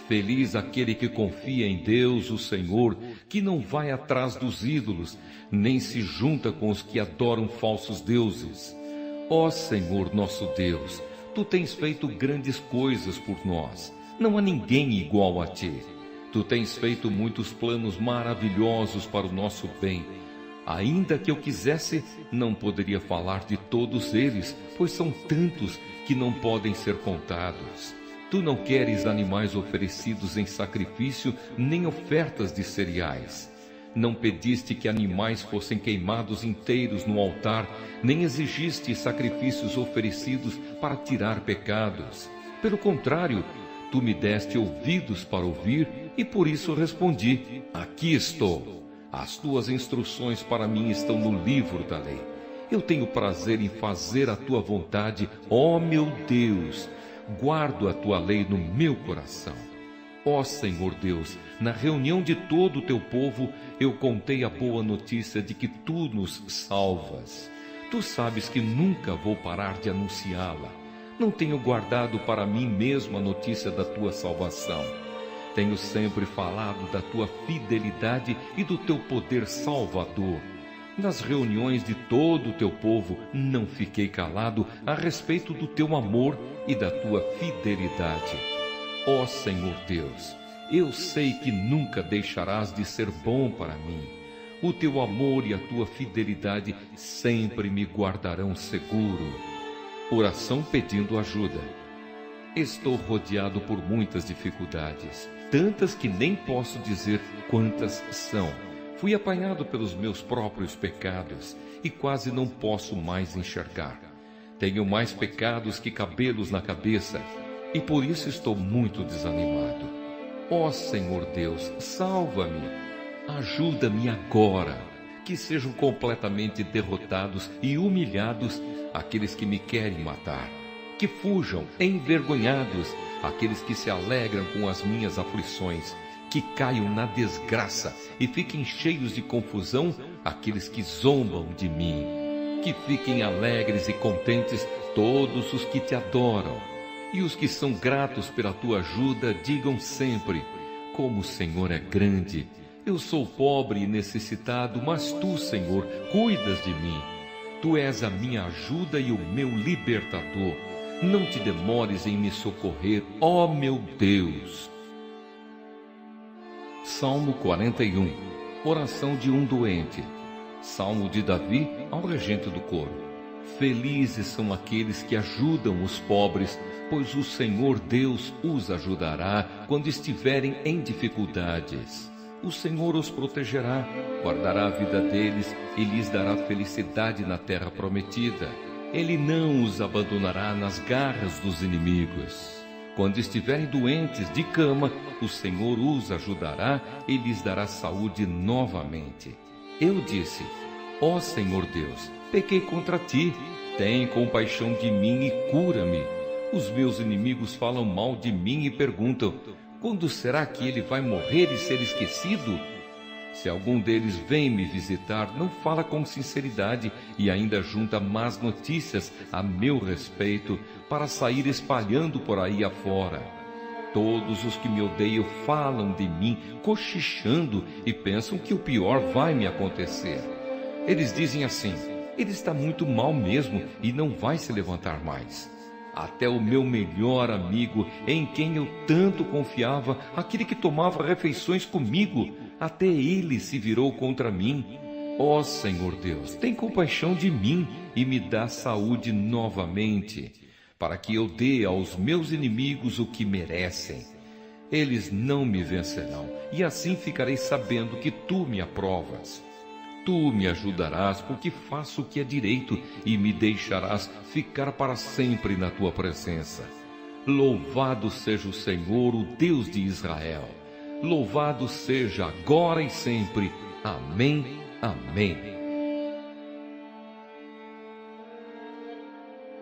Feliz aquele que confia em Deus, o Senhor, que não vai atrás dos ídolos, nem se junta com os que adoram falsos deuses. Ó Senhor nosso Deus, tu tens feito grandes coisas por nós. Não há ninguém igual a ti. Tu tens feito muitos planos maravilhosos para o nosso bem. Ainda que eu quisesse, não poderia falar de todos eles, pois são tantos que não podem ser contados. Tu não queres animais oferecidos em sacrifício, nem ofertas de cereais. Não pediste que animais fossem queimados inteiros no altar, nem exigiste sacrifícios oferecidos para tirar pecados. Pelo contrário, tu me deste ouvidos para ouvir, e por isso respondi: aqui estou. As tuas instruções para mim estão no livro da lei. Eu tenho prazer em fazer a tua vontade, ó meu Deus. Guardo a tua lei no meu coração. Ó Senhor Deus, na reunião de todo o teu povo, eu contei a boa notícia de que tu nos salvas. Tu sabes que nunca vou parar de anunciá-la. Não tenho guardado para mim mesmo a notícia da tua salvação. Tenho sempre falado da tua fidelidade e do teu poder salvador. Nas reuniões de todo o teu povo, não fiquei calado a respeito do teu amor e da tua fidelidade. Ó Senhor Deus, eu sei que nunca deixarás de ser bom para mim. O teu amor e a tua fidelidade sempre me guardarão seguro. Oração pedindo ajuda. Estou rodeado por muitas dificuldades, tantas que nem posso dizer quantas são. Fui apanhado pelos meus próprios pecados e quase não posso mais enxergar. Tenho mais pecados que cabelos na cabeça e por isso estou muito desanimado. Ó Senhor Deus, salva-me. Ajuda-me agora. Que sejam completamente derrotados e humilhados aqueles que me querem matar. Que fujam envergonhados aqueles que se alegram com as minhas aflições. Que caiam na desgraça e fiquem cheios de confusão aqueles que zombam de mim. Que fiquem alegres e contentes todos os que te adoram. E os que são gratos pela tua ajuda digam sempre: como o Senhor é grande. Eu sou pobre e necessitado, mas tu, Senhor, cuidas de mim. Tu és a minha ajuda e o meu libertador. não te demores em me socorrer, ó meu Deus. Salmo 41. Oração de um doente. Salmo de Davi ao regente do coro. Felizes são aqueles que ajudam os pobres, pois o Senhor Deus os ajudará quando estiverem em dificuldades. O Senhor os protegerá, guardará a vida deles e lhes dará felicidade na terra prometida. Ele não os abandonará nas garras dos inimigos. Quando estiverem doentes de cama, o Senhor os ajudará e lhes dará saúde novamente. Eu disse: ó Senhor Deus, pequei contra ti, tem compaixão de mim e cura-me. Os meus inimigos falam mal de mim e perguntam: quando será que ele vai morrer e ser esquecido? Se algum deles vem me visitar, não fala com sinceridade e ainda junta más notícias a meu respeito para sair espalhando por aí afora. Todos os que me odeiam falam de mim, cochichando, e pensam que o pior vai me acontecer. Eles dizem assim: ele está muito mal mesmo e não vai se levantar mais. Até o meu melhor amigo, em quem eu tanto confiava, aquele que tomava refeições comigo, até ele se virou contra mim. Ó Senhor Deus, tem compaixão de mim e me dá saúde novamente, para que eu dê aos meus inimigos o que merecem. Eles não me vencerão, e assim ficarei sabendo que tu me aprovas. Tu me ajudarás, porque faço o que é direito, e me deixarás ficar para sempre na tua presença. Louvado seja o Senhor, o Deus de Israel. Louvado seja agora e sempre. Amém, amém.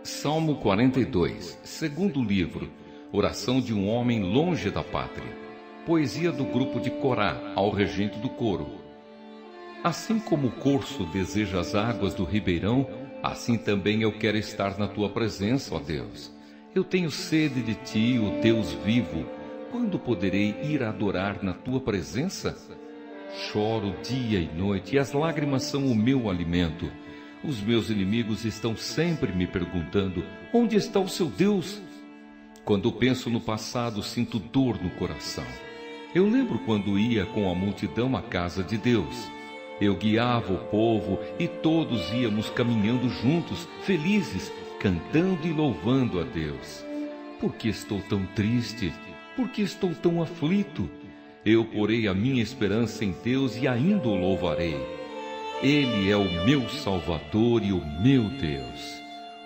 Salmo 42, segundo livro, oração de um homem longe da pátria. Poesia do grupo de Corá, ao regente do coro. Assim como o corso deseja as águas do ribeirão, assim também eu quero estar na tua presença, ó Deus. Eu tenho sede de ti, o Deus vivo. Quando poderei ir adorar na tua presença? Choro dia e noite, e as lágrimas são o meu alimento. Os meus inimigos estão sempre me perguntando: onde está o seu Deus? Quando penso no passado, sinto dor no coração. Eu lembro quando ia com a multidão à casa de Deus. Eu guiava o povo e todos íamos caminhando juntos, felizes, cantando e louvando a Deus. Por que estou tão triste? Por que estou tão aflito? Eu porei a minha esperança em Deus e ainda o louvarei. Ele é o meu Salvador e o meu Deus.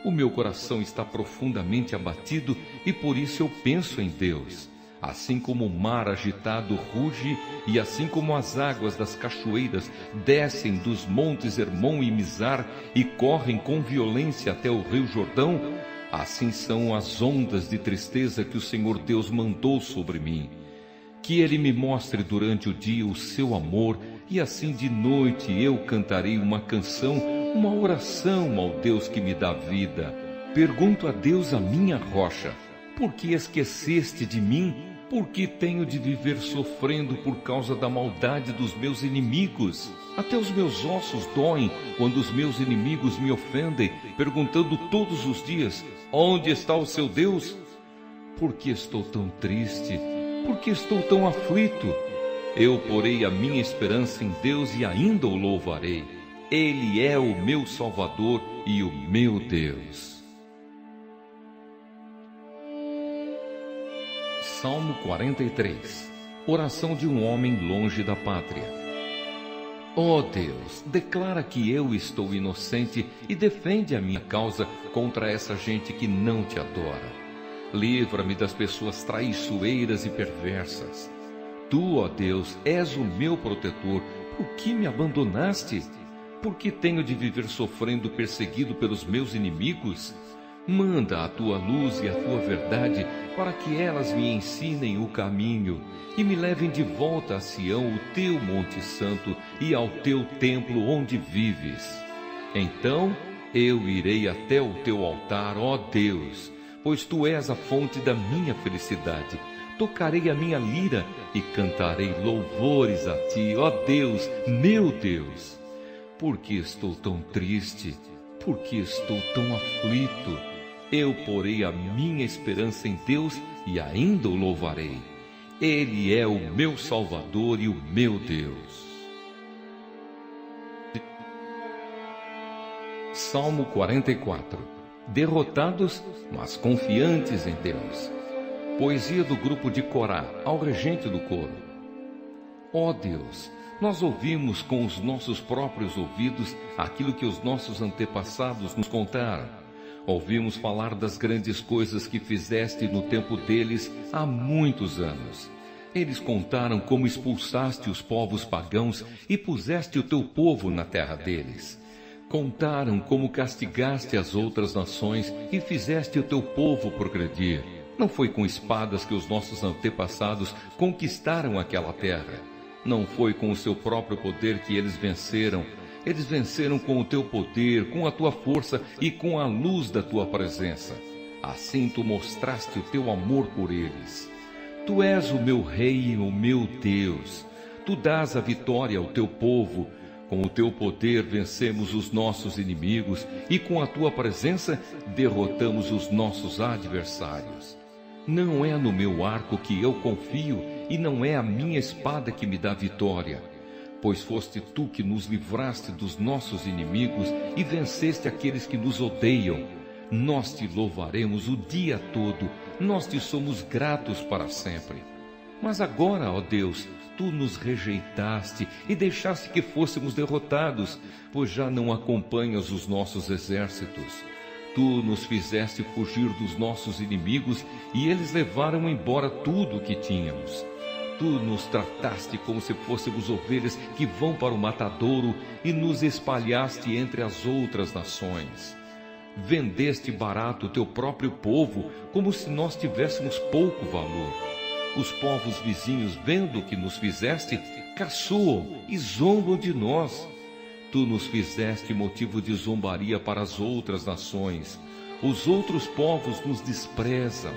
O meu coração está profundamente abatido e por isso eu penso em Deus. Assim como o mar agitado ruge e assim como as águas das cachoeiras descem dos montes Hermon e Mizar e correm com violência até o rio Jordão, assim são as ondas de tristeza que o Senhor Deus mandou sobre mim. Que Ele me mostre durante o dia o seu amor e assim de noite eu cantarei uma canção, uma oração ao Deus que me dá vida. Pergunto a Deus, a minha rocha: por que esqueceste de mim? Por que tenho de viver sofrendo por causa da maldade dos meus inimigos? Até os meus ossos doem quando os meus inimigos me ofendem, perguntando todos os dias: onde está o seu Deus? Por que estou tão triste? Por que estou tão aflito? Eu porei a minha esperança em Deus e ainda o louvarei. Ele é o meu Salvador e o meu Deus. Salmo 43. Oração de um homem longe da pátria. Ó Deus, declara que eu estou inocente e defende a minha causa contra essa gente que não te adora. Livra-me das pessoas traiçoeiras e perversas. Tu, ó Deus, és o meu protetor. Por que me abandonaste? Por que tenho de viver sofrendo perseguido pelos meus inimigos? Manda a tua luz e a tua verdade para que elas me ensinem o caminho e me levem de volta a Sião, o teu Monte Santo, e ao teu templo onde vives. Então eu irei até o teu altar, ó Deus, pois tu és a fonte da minha felicidade. Tocarei a minha lira e cantarei louvores a ti, ó Deus, meu Deus. Por que estou tão triste? Por que estou tão aflito? Eu porei a minha esperança em Deus e ainda o louvarei. Ele é o meu Salvador e o meu Deus. Salmo 44. Derrotados, mas confiantes em Deus. Poesia do grupo de Corá, ao regente do coro. Ó Deus, nós ouvimos com os nossos próprios ouvidos aquilo que os nossos antepassados nos contaram. Ouvimos falar das grandes coisas que fizeste no tempo deles há muitos anos. Eles contaram como expulsaste os povos pagãos e puseste o teu povo na terra deles. Contaram como castigaste as outras nações e fizeste o teu povo progredir. Não foi com espadas que os nossos antepassados conquistaram aquela terra. Não foi com o seu próprio poder que eles venceram. Eles venceram com o teu poder, com a tua força e com a luz da tua presença. Assim tu mostraste o teu amor por eles. Tu és o meu rei e o meu Deus. Tu dás a vitória ao teu povo. Com o teu poder vencemos os nossos inimigos e com a tua presença derrotamos os nossos adversários. Não é no meu arco que eu confio e não é a minha espada que me dá vitória. Pois foste tu que nos livraste dos nossos inimigos e venceste aqueles que nos odeiam. Nós te louvaremos o dia todo, nós te somos gratos para sempre. Mas agora, ó Deus, tu nos rejeitaste e deixaste que fôssemos derrotados, pois já não acompanhas os nossos exércitos. Tu nos fizeste fugir dos nossos inimigos e eles levaram embora tudo o que tínhamos. Tu nos trataste como se fôssemos ovelhas que vão para o matadouro e nos espalhaste entre as outras nações. Vendeste barato o teu próprio povo, como se nós tivéssemos pouco valor. Os povos vizinhos, vendo o que nos fizeste, caçoam e zombam de nós. Tu nos fizeste motivo de zombaria para as outras nações. Os outros povos nos desprezam.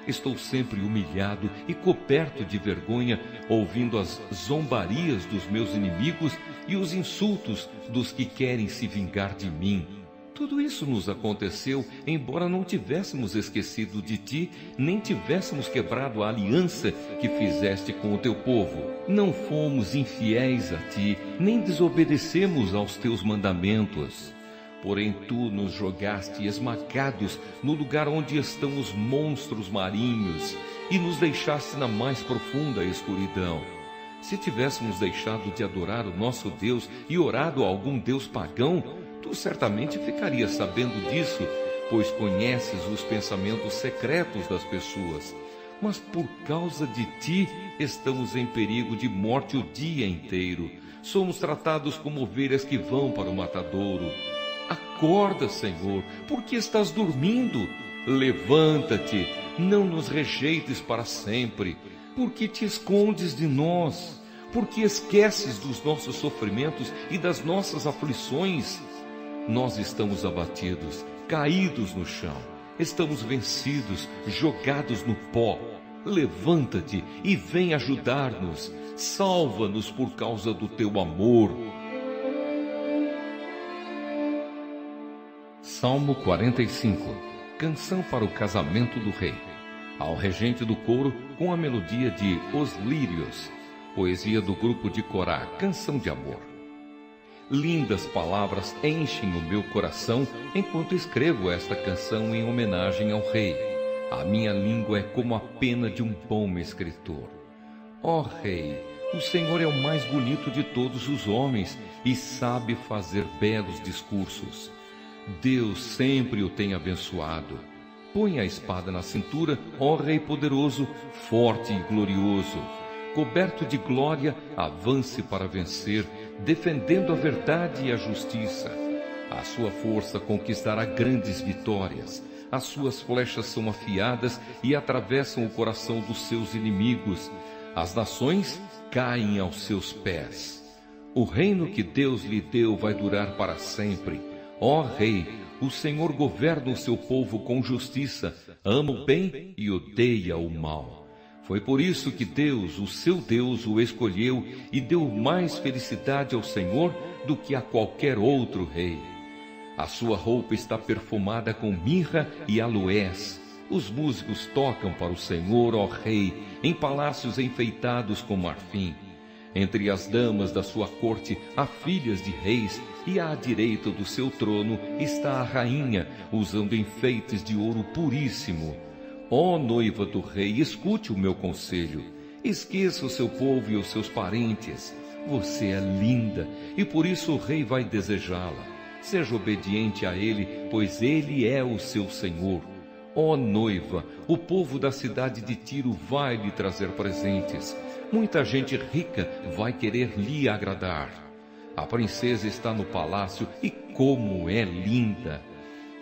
Estou sempre humilhado e coberto de vergonha, ouvindo as zombarias dos meus inimigos e os insultos dos que querem se vingar de mim. Tudo isso nos aconteceu, embora não tivéssemos esquecido de ti, nem tivéssemos quebrado a aliança que fizeste com o teu povo. Não fomos infiéis a ti, nem desobedecemos aos teus mandamentos. Porém, tu nos jogaste esmagados no lugar onde estão os monstros marinhos e nos deixaste na mais profunda escuridão. Se tivéssemos deixado de adorar o nosso Deus e orado a algum Deus pagão, tu certamente ficarias sabendo disso, pois conheces os pensamentos secretos das pessoas. Mas por causa de ti, estamos em perigo de morte o dia inteiro. Somos tratados como ovelhas que vão para o matadouro. Acorda, Senhor, porque estás dormindo? Levanta-te, não nos rejeites para sempre. Porque te escondes de nós? Porque esqueces dos nossos sofrimentos e das nossas aflições? Nós estamos abatidos, caídos no chão. Estamos vencidos, jogados no pó. Levanta-te e vem ajudar-nos. Salva-nos por causa do teu amor. Salmo 45. Canção para o casamento do rei. Ao regente do coro, com a melodia de Os Lírios. Poesia do grupo de Corá, canção de amor. Lindas palavras enchem o meu coração enquanto escrevo esta canção em homenagem ao rei. A minha língua é como a pena de um bom escritor. Ó rei, o Senhor é o mais bonito de todos os homens e sabe fazer belos discursos. Deus sempre o tem abençoado. Põe a espada na cintura, ó Rei poderoso, forte e glorioso. Coberto de glória, avance para vencer, defendendo a verdade e a justiça. A sua força conquistará grandes vitórias. As suas flechas são afiadas e atravessam o coração dos seus inimigos. As nações caem aos seus pés. O reino que Deus lhe deu vai durar para sempre. Ó Rei, o Senhor governa o seu povo com justiça, ama o bem e odeia o mal. Foi por isso que Deus, o seu Deus, o escolheu e deu mais felicidade ao Senhor do que a qualquer outro rei. A sua roupa está perfumada com mirra e aloés. Os músicos tocam para o Senhor, ó Rei, em palácios enfeitados com marfim. Entre as damas da sua corte há filhas de reis, e à direita do seu trono está a rainha, usando enfeites de ouro puríssimo. Ó noiva do rei, escute o meu conselho. Esqueça o seu povo e os seus parentes. Você é linda, e por isso o rei vai desejá-la. Seja obediente a ele, pois ele é o seu Senhor. Ó noiva, o povo da cidade de Tiro vai lhe trazer presentes. Muita gente rica vai querer lhe agradar. A princesa está no palácio e como é linda!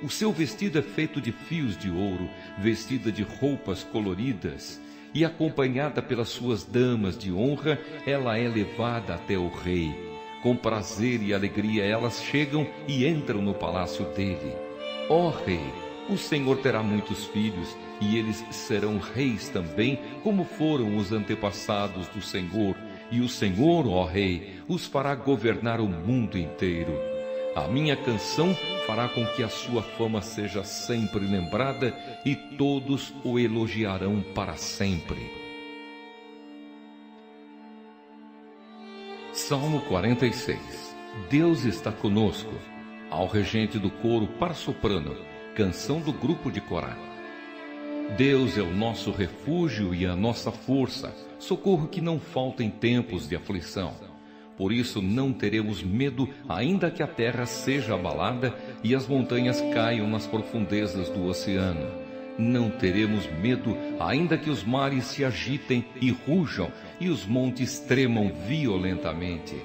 O seu vestido é feito de fios de ouro, vestida de roupas coloridas, e acompanhada pelas suas damas de honra, ela é levada até o rei. Com prazer e alegria elas chegam e entram no palácio dele. Ó rei, o Senhor terá muitos filhos, e eles serão reis também, como foram os antepassados do Senhor. E o Senhor, ó Rei, os fará governar o mundo inteiro. A minha canção fará com que a sua fama seja sempre lembrada, e todos o elogiarão para sempre. Salmo 46. Deus está conosco. Ao regente do coro para soprano, canção do grupo de Corá. Deus é o nosso refúgio e a nossa força, socorro que não falta em tempos de aflição. Por isso não teremos medo, ainda que a terra seja abalada e as montanhas caiam nas profundezas do oceano. Não teremos medo, ainda que os mares se agitem e rujam e os montes tremam violentamente.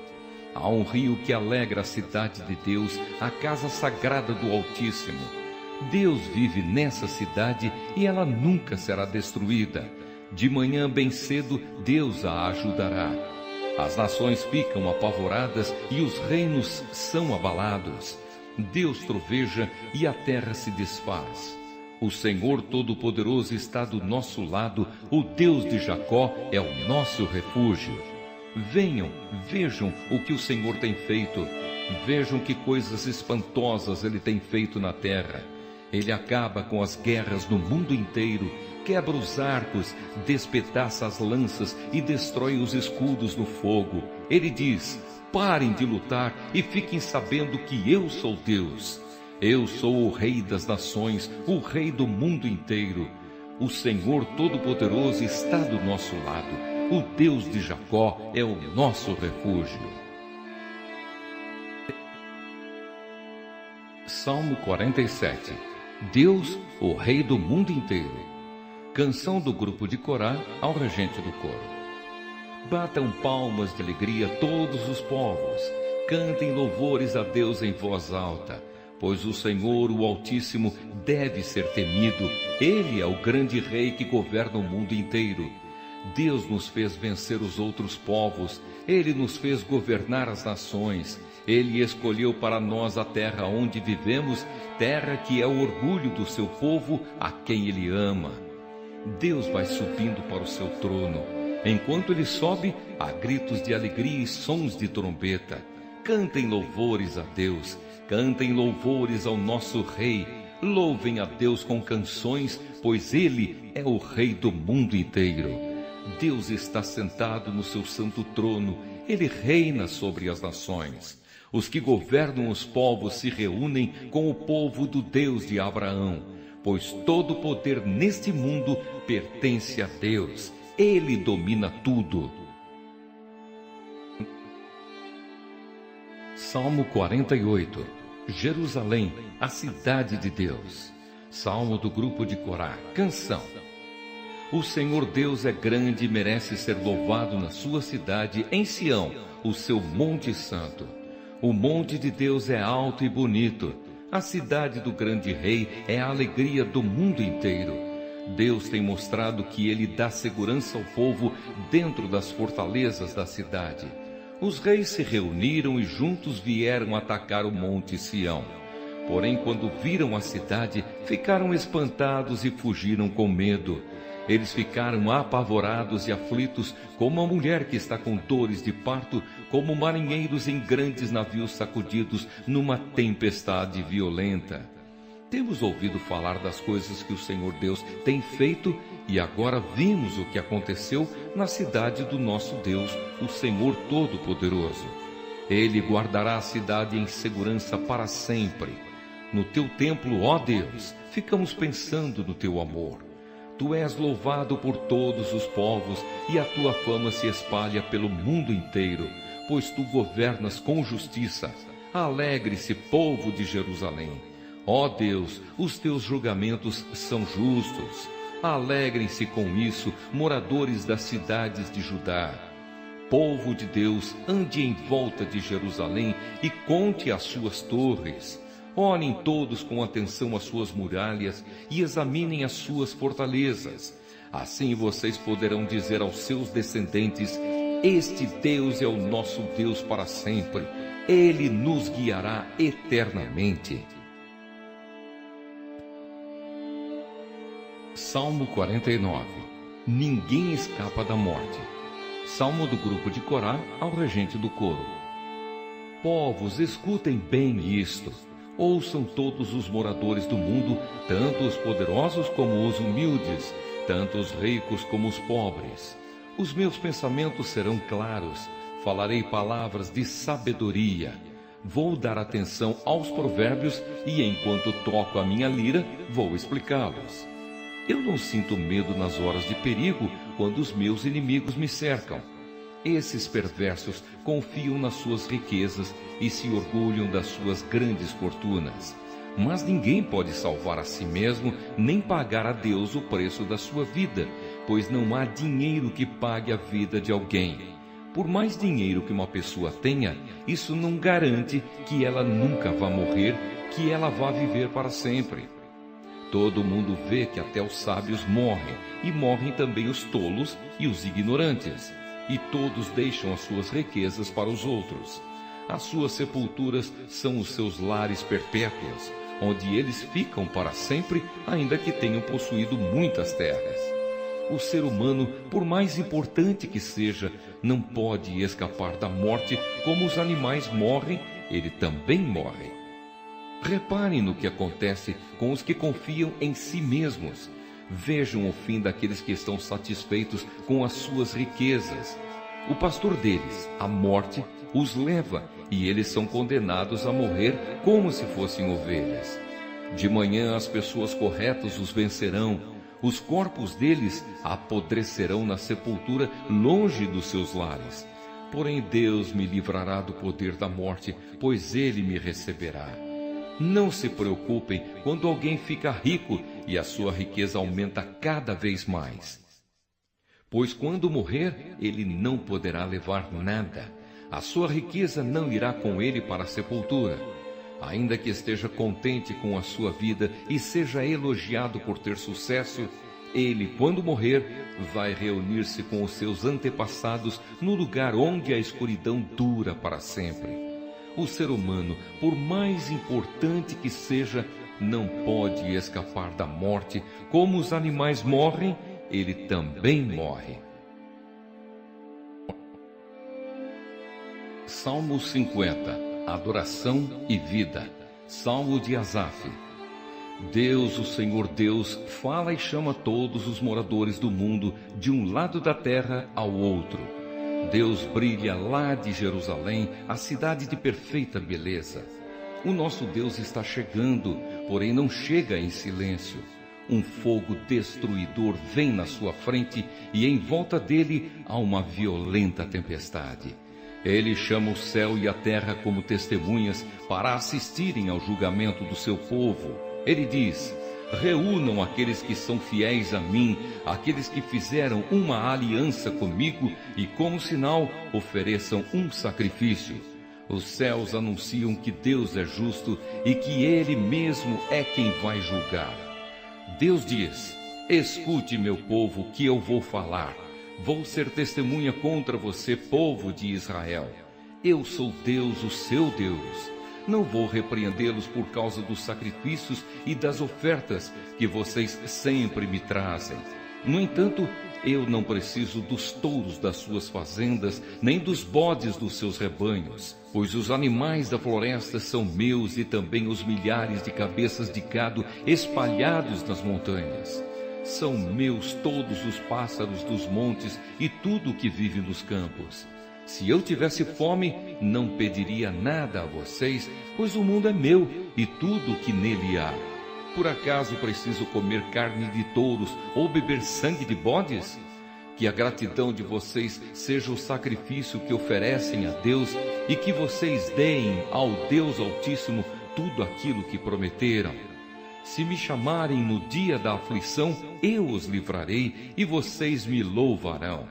Há um rio que alegra a cidade de Deus, a casa sagrada do Altíssimo. Deus vive nessa cidade e ela nunca será destruída. De manhã bem cedo, Deus a ajudará. As nações ficam apavoradas e os reinos são abalados. Deus troveja e a terra se desfaz. O Senhor Todo-Poderoso está do nosso lado, o Deus de Jacó é o nosso refúgio. Venham, vejam o que o Senhor tem feito. Vejam que coisas espantosas Ele tem feito na terra. Ele acaba com as guerras no mundo inteiro, quebra os arcos, despedaça as lanças e destrói os escudos no fogo. Ele diz: parem de lutar e fiquem sabendo que eu sou Deus. Eu sou o Rei das nações, o Rei do mundo inteiro. O Senhor Todo-Poderoso está do nosso lado. O Deus de Jacó é o nosso refúgio. Salmo 47. Deus, o Rei do mundo inteiro. Canção do grupo de Corá ao regente do coro. Batam palmas de alegria todos os povos. Cantem louvores a Deus em voz alta. Pois o Senhor, o Altíssimo, deve ser temido. Ele é o grande Rei que governa o mundo inteiro. Deus nos fez vencer os outros povos. Ele nos fez governar as nações. Ele escolheu para nós a terra onde vivemos, terra que é o orgulho do seu povo, a quem Ele ama. Deus vai subindo para o seu trono. Enquanto Ele sobe, há gritos de alegria e sons de trombeta. Cantem louvores a Deus, cantem louvores ao nosso Rei. Louvem a Deus com canções, pois Ele é o Rei do mundo inteiro. Deus está sentado no seu santo trono, Ele reina sobre as nações. Os que governam os povos se reúnem com o povo do Deus de Abraão, pois todo poder neste mundo pertence a Deus. Ele domina tudo. Salmo 48. Jerusalém, a cidade de Deus. Salmo do grupo de Corá. Canção. O Senhor Deus é grande e merece ser louvado na sua cidade, em Sião, o seu monte santo. O monte de Deus é alto e bonito. A cidade do grande rei é a alegria do mundo inteiro. Deus tem mostrado que Ele dá segurança ao povo dentro das fortalezas da cidade. Os reis se reuniram e juntos vieram atacar o monte Sião. Porém, quando viram a cidade, ficaram espantados e fugiram com medo. Eles ficaram apavorados e aflitos, como a mulher que está com dores de parto, como marinheiros em grandes navios sacudidos numa tempestade violenta. Temos ouvido falar das coisas que o Senhor Deus tem feito e agora vimos o que aconteceu na cidade do nosso Deus, o Senhor Todo-Poderoso. Ele guardará a cidade em segurança para sempre. No teu templo, ó Deus, ficamos pensando no teu amor. Tu és louvado por todos os povos e a tua fama se espalha pelo mundo inteiro, pois tu governas com justiça. Alegre-se, povo de Jerusalém. Ó Deus, os teus julgamentos são justos. Alegrem-se com isso, moradores das cidades de Judá. Povo de Deus, ande em volta de Jerusalém e conte as suas torres. Olhem todos com atenção as suas muralhas e examinem as suas fortalezas. Assim vocês poderão dizer aos seus descendentes: este Deus é o nosso Deus para sempre. Ele nos guiará eternamente. Salmo 49. Ninguém escapa da morte. Salmo do grupo de Corá ao regente do coro. Povos, escutem bem isto. Ouçam todos os moradores do mundo, tanto os poderosos como os humildes, tanto os ricos como os pobres. Os meus pensamentos serão claros, falarei palavras de sabedoria. Vou dar atenção aos provérbios e, enquanto toco a minha lira, vou explicá-los. Eu não sinto medo nas horas de perigo, quando os meus inimigos me cercam. Esses perversos confiam nas suas riquezas e se orgulham das suas grandes fortunas. Mas ninguém pode salvar a si mesmo, nem pagar a Deus o preço da sua vida, pois não há dinheiro que pague a vida de alguém. Por mais dinheiro que uma pessoa tenha, isso não garante que ela nunca vá morrer, que ela vá viver para sempre. Todo mundo vê que até os sábios morrem, e morrem também os tolos e os ignorantes. E todos deixam as suas riquezas para os outros. As suas sepulturas são os seus lares perpétuos, onde eles ficam para sempre, ainda que tenham possuído muitas terras. O ser humano, por mais importante que seja, não pode escapar da morte. Como os animais morrem, ele também morre. Reparem no que acontece com os que confiam em si mesmos. Vejam o fim daqueles que estão satisfeitos com as suas riquezas. O pastor deles, a morte, os leva, e eles são condenados a morrer como se fossem ovelhas. De manhã as pessoas corretas os vencerão. Os corpos deles apodrecerão na sepultura, longe dos seus lares. Porém Deus me livrará do poder da morte, pois Ele me receberá. Não se preocupem quando alguém fica rico e a sua riqueza aumenta cada vez mais. Pois quando morrer, ele não poderá levar nada. A sua riqueza não irá com ele para a sepultura. Ainda que esteja contente com a sua vida e seja elogiado por ter sucesso, ele, quando morrer, vai reunir-se com os seus antepassados no lugar onde a escuridão dura para sempre. O ser humano, por mais importante que seja, não pode escapar da morte. Como os animais morrem, ele também morre. Salmo 50. Adoração e vida. Salmo de Asaf. Deus, o Senhor Deus, fala e chama todos os moradores do mundo de um lado da terra ao outro. Deus brilha lá de Jerusalém, a cidade de perfeita beleza. O nosso Deus está chegando, porém não chega em silêncio. Um fogo destruidor vem na sua frente e em volta dele há uma violenta tempestade. Ele chama o céu e a terra como testemunhas para assistirem ao julgamento do seu povo. Ele diz: reúnam aqueles que são fiéis a mim, aqueles que fizeram uma aliança comigo, e como sinal ofereçam um sacrifício. Os céus anunciam que Deus é justo e que Ele mesmo é quem vai julgar. Deus diz: escute, meu povo, que eu vou falar. Vou ser testemunha contra você, povo de Israel. Eu sou Deus, o seu Deus. Não vou repreendê-los por causa dos sacrifícios e das ofertas que vocês sempre me trazem. No entanto, eu não preciso dos touros das suas fazendas, nem dos bodes dos seus rebanhos, pois os animais da floresta são meus e também os milhares de cabeças de gado espalhados nas montanhas. São meus todos os pássaros dos montes e tudo o que vive nos campos. Se eu tivesse fome, não pediria nada a vocês, pois o mundo é meu e tudo o que nele há. Por acaso preciso comer carne de touros ou beber sangue de bodes? Que a gratidão de vocês seja o sacrifício que oferecem a Deus e que vocês deem ao Deus Altíssimo tudo aquilo que prometeram. Se me chamarem no dia da aflição, eu os livrarei e vocês me louvarão.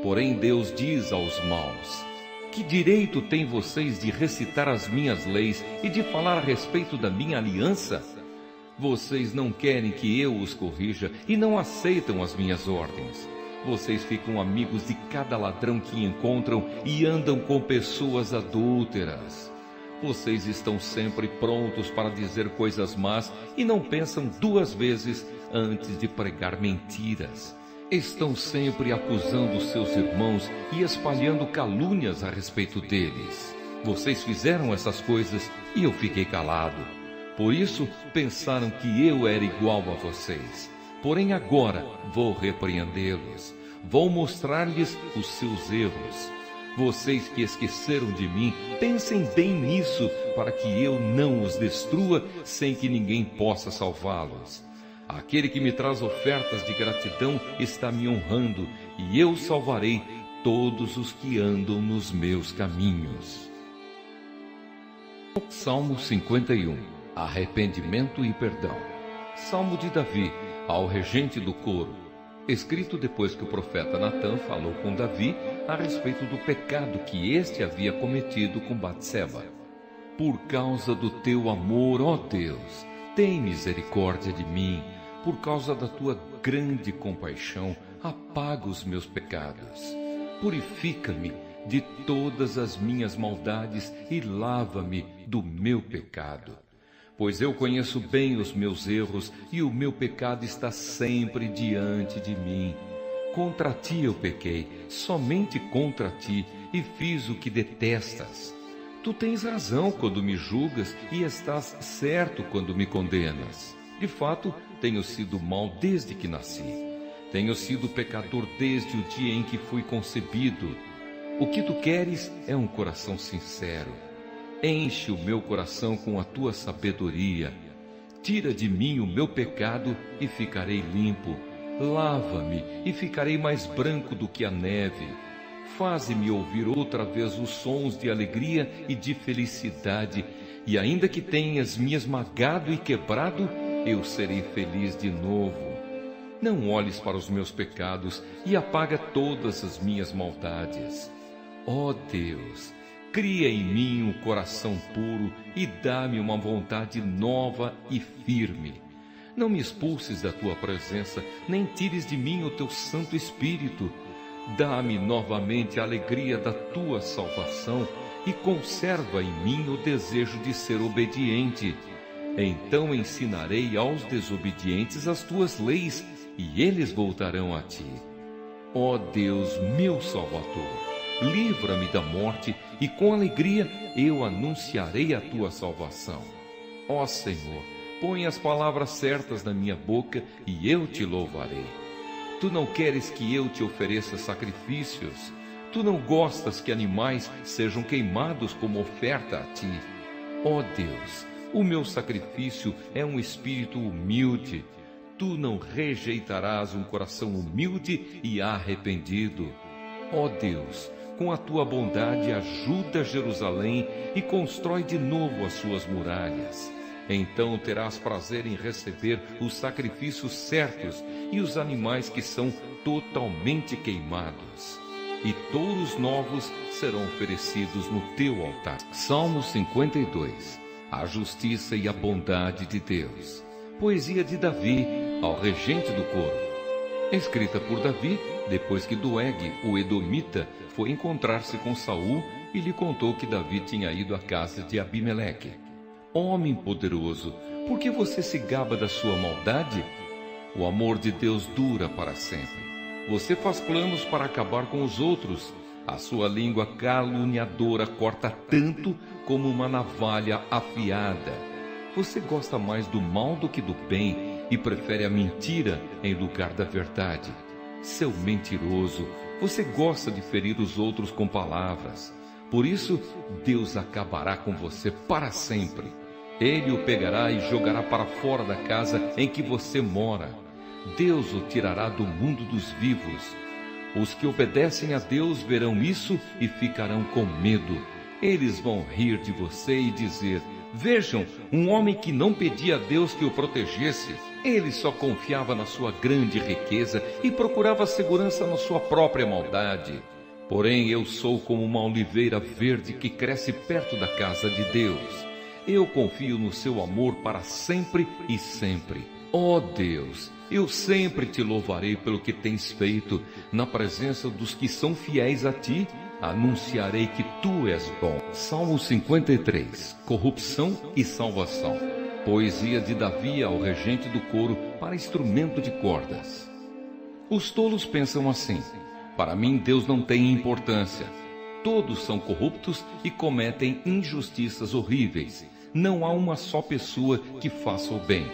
Porém Deus diz aos maus: que direito têm vocês de recitar as minhas leis e de falar a respeito da minha aliança? Vocês não querem que eu os corrija e não aceitam as minhas ordens. Vocês ficam amigos de cada ladrão que encontram e andam com pessoas adúlteras. Vocês estão sempre prontos para dizer coisas más e não pensam duas vezes antes de pregar mentiras. Estão sempre acusando seus irmãos e espalhando calúnias a respeito deles. Vocês fizeram essas coisas e eu fiquei calado. Por isso pensaram que eu era igual a vocês. Porém agora vou repreendê-los. Vou mostrar-lhes os seus erros. Vocês que esqueceram de mim, pensem bem nisso, para que eu não os destrua sem que ninguém possa salvá-los. Aquele que me traz ofertas de gratidão está me honrando, e eu salvarei todos os que andam nos meus caminhos. Salmo 51. Arrependimento e perdão. Salmo de Davi, ao regente do coro, escrito depois que o profeta Natã falou com Davi a respeito do pecado que este havia cometido com Batseba. Por causa do teu amor, ó Deus, tem misericórdia de mim. Por causa da tua grande compaixão, apaga os meus pecados. Purifica-me de todas as minhas maldades e lava-me do meu pecado. Pois eu conheço bem os meus erros e o meu pecado está sempre diante de mim. Contra ti eu pequei, somente contra ti, e fiz o que detestas. Tu tens razão quando me julgas e estás certo quando me condenas. De fato, tenho sido mau desde que nasci. Tenho sido pecador desde o dia em que fui concebido. O que tu queres é um coração sincero. Enche o meu coração com a tua sabedoria. Tira de mim o meu pecado e ficarei limpo. Lava-me e ficarei mais branco do que a neve. Faze-me ouvir outra vez os sons de alegria e de felicidade. E ainda que tenhas me esmagado e quebrado, eu serei feliz de novo. Não olhes para os meus pecados e apaga todas as minhas maldades. Ó Deus, cria em mim um coração puro e dá-me uma vontade nova e firme. Não me expulses da tua presença, nem tires de mim o teu Santo Espírito. Dá-me novamente a alegria da tua salvação e conserva em mim o desejo de ser obediente. Então ensinarei aos desobedientes as tuas leis, e eles voltarão a ti. Ó Deus, meu Salvador, livra-me da morte, e com alegria eu anunciarei a tua salvação. Ó Senhor, põe as palavras certas na minha boca, e eu te louvarei. Tu não queres que eu te ofereça sacrifícios. Tu não gostas que animais sejam queimados como oferta a ti. Ó Deus, o meu sacrifício é um espírito humilde. Tu não rejeitarás um coração humilde e arrependido. Ó Deus, com a tua bondade ajuda Jerusalém e constrói de novo as suas muralhas. Então terás prazer em receber os sacrifícios certos e os animais que são totalmente queimados. E touros novos serão oferecidos no teu altar. Salmo 52. A justiça e a bondade de Deus. Poesia de Davi, ao regente do coro. Escrita por Davi, depois que Doeg, o edomita, foi encontrar-se com Saul e lhe contou que Davi tinha ido à casa de Abimeleque. Homem poderoso, por que você se gaba da sua maldade? O amor de Deus dura para sempre. Você faz planos para acabar com os outros. A sua língua caluniadora corta tanto como uma navalha afiada. Você gosta mais do mal do que do bem e prefere a mentira em lugar da verdade. Seu mentiroso, você gosta de ferir os outros com palavras. Por isso, Deus acabará com você para sempre. Ele o pegará e jogará para fora da casa em que você mora. Deus o tirará do mundo dos vivos. Os que obedecem a Deus verão isso e ficarão com medo. Eles vão rir de você e dizer: vejam, um homem que não pedia a Deus que o protegesse. Ele só confiava na sua grande riqueza e procurava segurança na sua própria maldade. Porém, eu sou como uma oliveira verde que cresce perto da casa de Deus. Eu confio no seu amor para sempre e sempre. Ó Deus, eu sempre te louvarei pelo que tens feito. Na presença dos que são fiéis a ti, anunciarei que tu és bom. Salmo 53. Corrupção e salvação. Poesia de Davi ao regente do coro para instrumento de cordas. Os tolos pensam assim: para mim Deus não tem importância. Todos são corruptos e cometem injustiças horríveis. Não há uma só pessoa que faça o bem.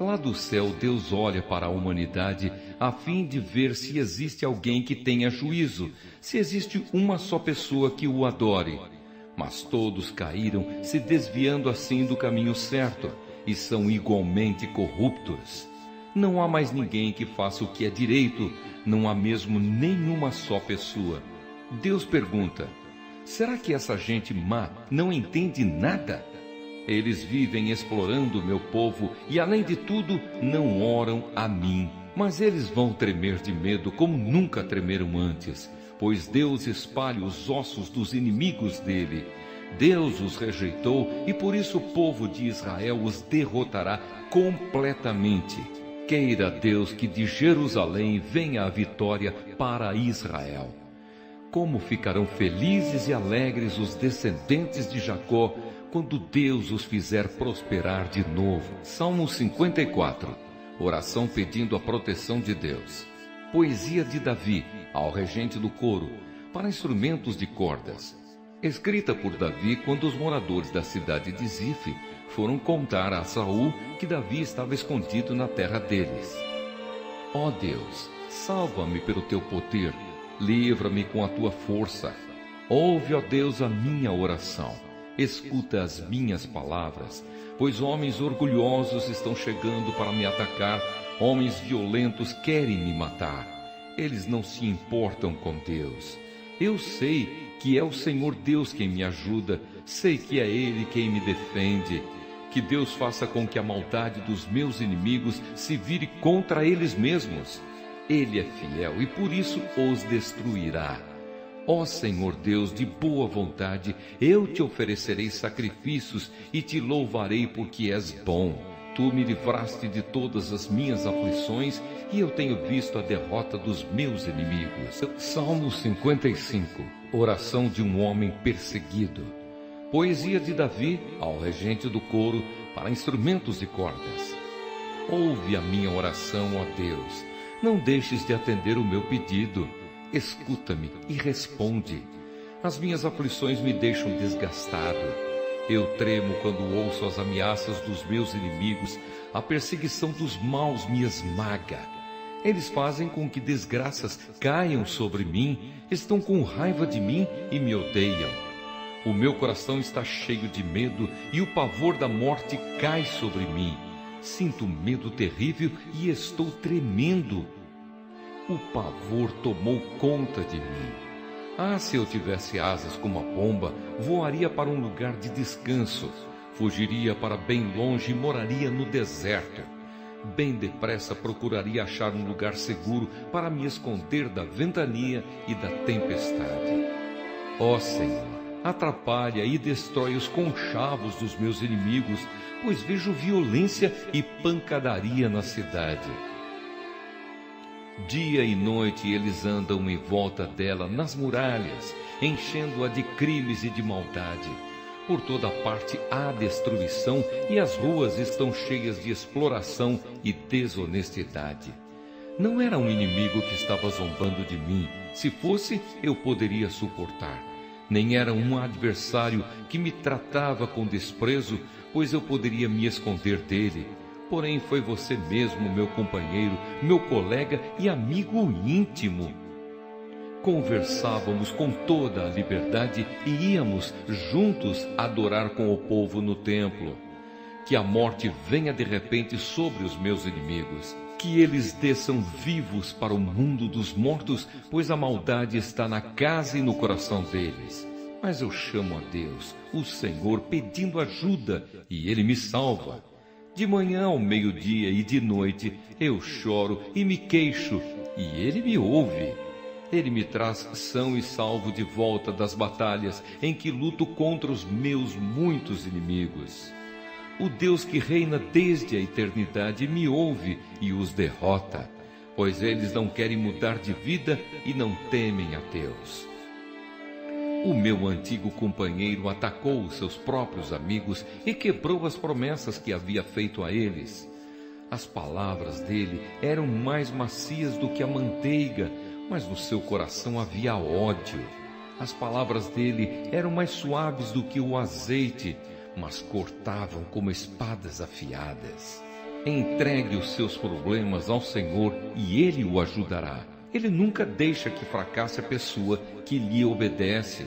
Lá do céu, Deus olha para a humanidade a fim de ver se existe alguém que tenha juízo, se existe uma só pessoa que o adore. Mas todos caíram, se desviando assim do caminho certo, e são igualmente corruptos. Não há mais ninguém que faça o que é direito, não há mesmo nenhuma só pessoa. Deus pergunta: será que essa gente má não entende nada? Eles vivem explorando o meu povo e, além de tudo, não oram a mim. Mas eles vão tremer de medo como nunca tremeram antes, pois Deus espalha os ossos dos inimigos dele. Deus os rejeitou e por isso o povo de Israel os derrotará completamente. Queira Deus que de Jerusalém venha a vitória para Israel. Como ficarão felizes e alegres os descendentes de Jacó quando Deus os fizer prosperar de novo. Salmo 54. Oração pedindo a proteção de Deus. Poesia de Davi ao regente do coro para instrumentos de cordas. Escrita por Davi quando os moradores da cidade de Zife foram contar a Saul que Davi estava escondido na terra deles. Ó Deus, salva-me pelo teu poder, livra-me com a tua força. Ouve, ó Deus, a minha oração. Escuta as minhas palavras, pois homens orgulhosos estão chegando para me atacar, homens violentos querem me matar. Eles não se importam com Deus. Eu sei que é o Senhor Deus quem me ajuda, sei que é Ele quem me defende. Que Deus faça com que a maldade dos meus inimigos se vire contra eles mesmos. Ele é fiel e por isso os destruirá. Ó Senhor Deus de boa vontade, eu te oferecerei sacrifícios e te louvarei porque és bom. Tu me livraste de todas as minhas aflições e eu tenho visto a derrota dos meus inimigos. Salmo 55. Oração de um homem perseguido. Poesia de Davi ao regente do coro para instrumentos de cordas. Ouve a minha oração, ó Deus. Não deixes de atender o meu pedido. Escuta-me e responde. As minhas aflições me deixam desgastado. Eu tremo quando ouço as ameaças dos meus inimigos. A perseguição dos maus me esmaga. Eles fazem com que desgraças caiam sobre mim, estão com raiva de mim e me odeiam. O meu coração está cheio de medo e o pavor da morte cai sobre mim. Sinto medo terrível e estou tremendo. O pavor tomou conta de mim. Ah, se eu tivesse asas como a pomba, voaria para um lugar de descanso. Fugiria para bem longe e moraria no deserto. Bem depressa procuraria achar um lugar seguro para me esconder da ventania e da tempestade. Ó Senhor, atrapalha e destrói os conchavos dos meus inimigos, pois vejo violência e pancadaria na cidade. Dia e noite eles andam em volta dela nas muralhas, enchendo-a de crimes e de maldade. Por toda parte há destruição e as ruas estão cheias de exploração e desonestidade. Não era um inimigo que estava zombando de mim. Se fosse, eu poderia suportar. Nem era um adversário que me tratava com desprezo, pois eu poderia me esconder dele. Porém, foi você mesmo, meu companheiro, meu colega e amigo íntimo. Conversávamos com toda a liberdade e íamos juntos adorar com o povo no templo. Que a morte venha de repente sobre os meus inimigos. Que eles desçam vivos para o mundo dos mortos, pois a maldade está na casa e no coração deles. Mas eu chamo a Deus, o Senhor, pedindo ajuda, e Ele me salva. De manhã ao meio-dia e de noite eu choro e me queixo, e Ele me ouve. Ele me traz são e salvo de volta das batalhas em que luto contra os meus muitos inimigos. O Deus que reina desde a eternidade me ouve e os derrota, pois eles não querem mudar de vida e não temem a Deus. O meu antigo companheiro atacou os seus próprios amigos e quebrou as promessas que havia feito a eles. As palavras dele eram mais macias do que a manteiga, mas no seu coração havia ódio. As palavras dele eram mais suaves do que o azeite, mas cortavam como espadas afiadas. Entregue os seus problemas ao Senhor e Ele o ajudará. Ele nunca deixa que fracasse a pessoa que lhe obedece.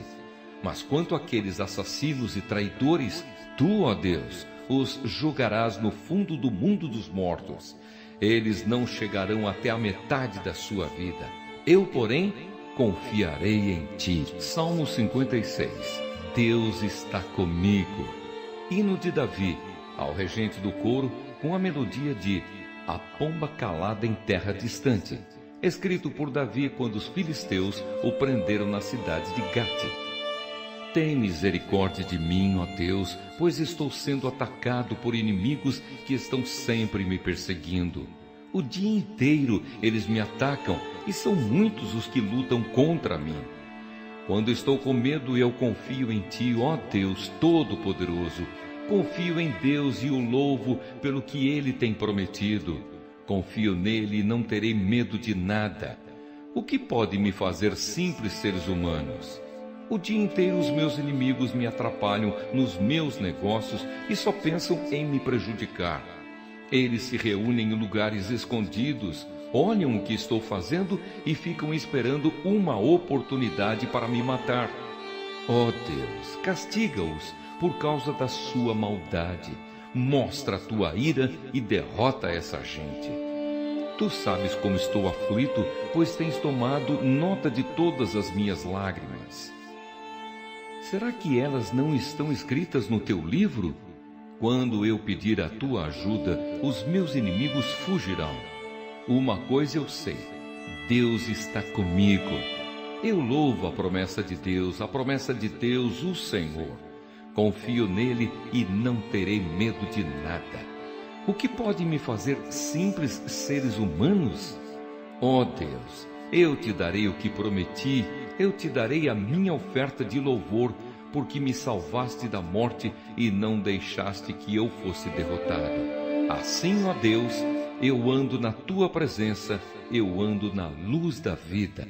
Mas quanto àqueles assassinos e traidores, tu, ó Deus, os julgarás no fundo do mundo dos mortos. Eles não chegarão até a metade da sua vida. Eu, porém, confiarei em ti. Salmo 56. Deus está comigo. Hino de Davi, ao regente do coro, com a melodia de A Pomba Calada em Terra Distante, escrito por Davi quando os filisteus o prenderam na cidade de Gate. Tem misericórdia de mim, ó Deus, pois estou sendo atacado por inimigos que estão sempre me perseguindo. O dia inteiro eles me atacam e são muitos os que lutam contra mim. Quando estou com medo, eu confio em ti, ó Deus Todo-Poderoso. Confio em Deus e o louvo pelo que Ele tem prometido. Confio nele e não terei medo de nada. O que pode me fazer simples seres humanos? O dia inteiro os meus inimigos me atrapalham nos meus negócios e só pensam em me prejudicar. Eles se reúnem em lugares escondidos, olham o que estou fazendo e ficam esperando uma oportunidade para me matar. Ó Deus, castiga-os por causa da sua maldade. Mostra a tua ira e derrota essa gente. Tu sabes como estou aflito, pois tens tomado nota de todas as minhas lágrimas. Será que elas não estão escritas no teu livro? Quando eu pedir a tua ajuda, os meus inimigos fugirão. Uma coisa eu sei, Deus está comigo. Eu louvo a promessa de Deus, o Senhor. Confio nele e não terei medo de nada. O que pode me fazer simples seres humanos? Ó Deus, eu te darei o que prometi, eu te darei a minha oferta de louvor, porque me salvaste da morte e não deixaste que eu fosse derrotado. Assim, ó Deus, eu ando na tua presença, eu ando na luz da vida.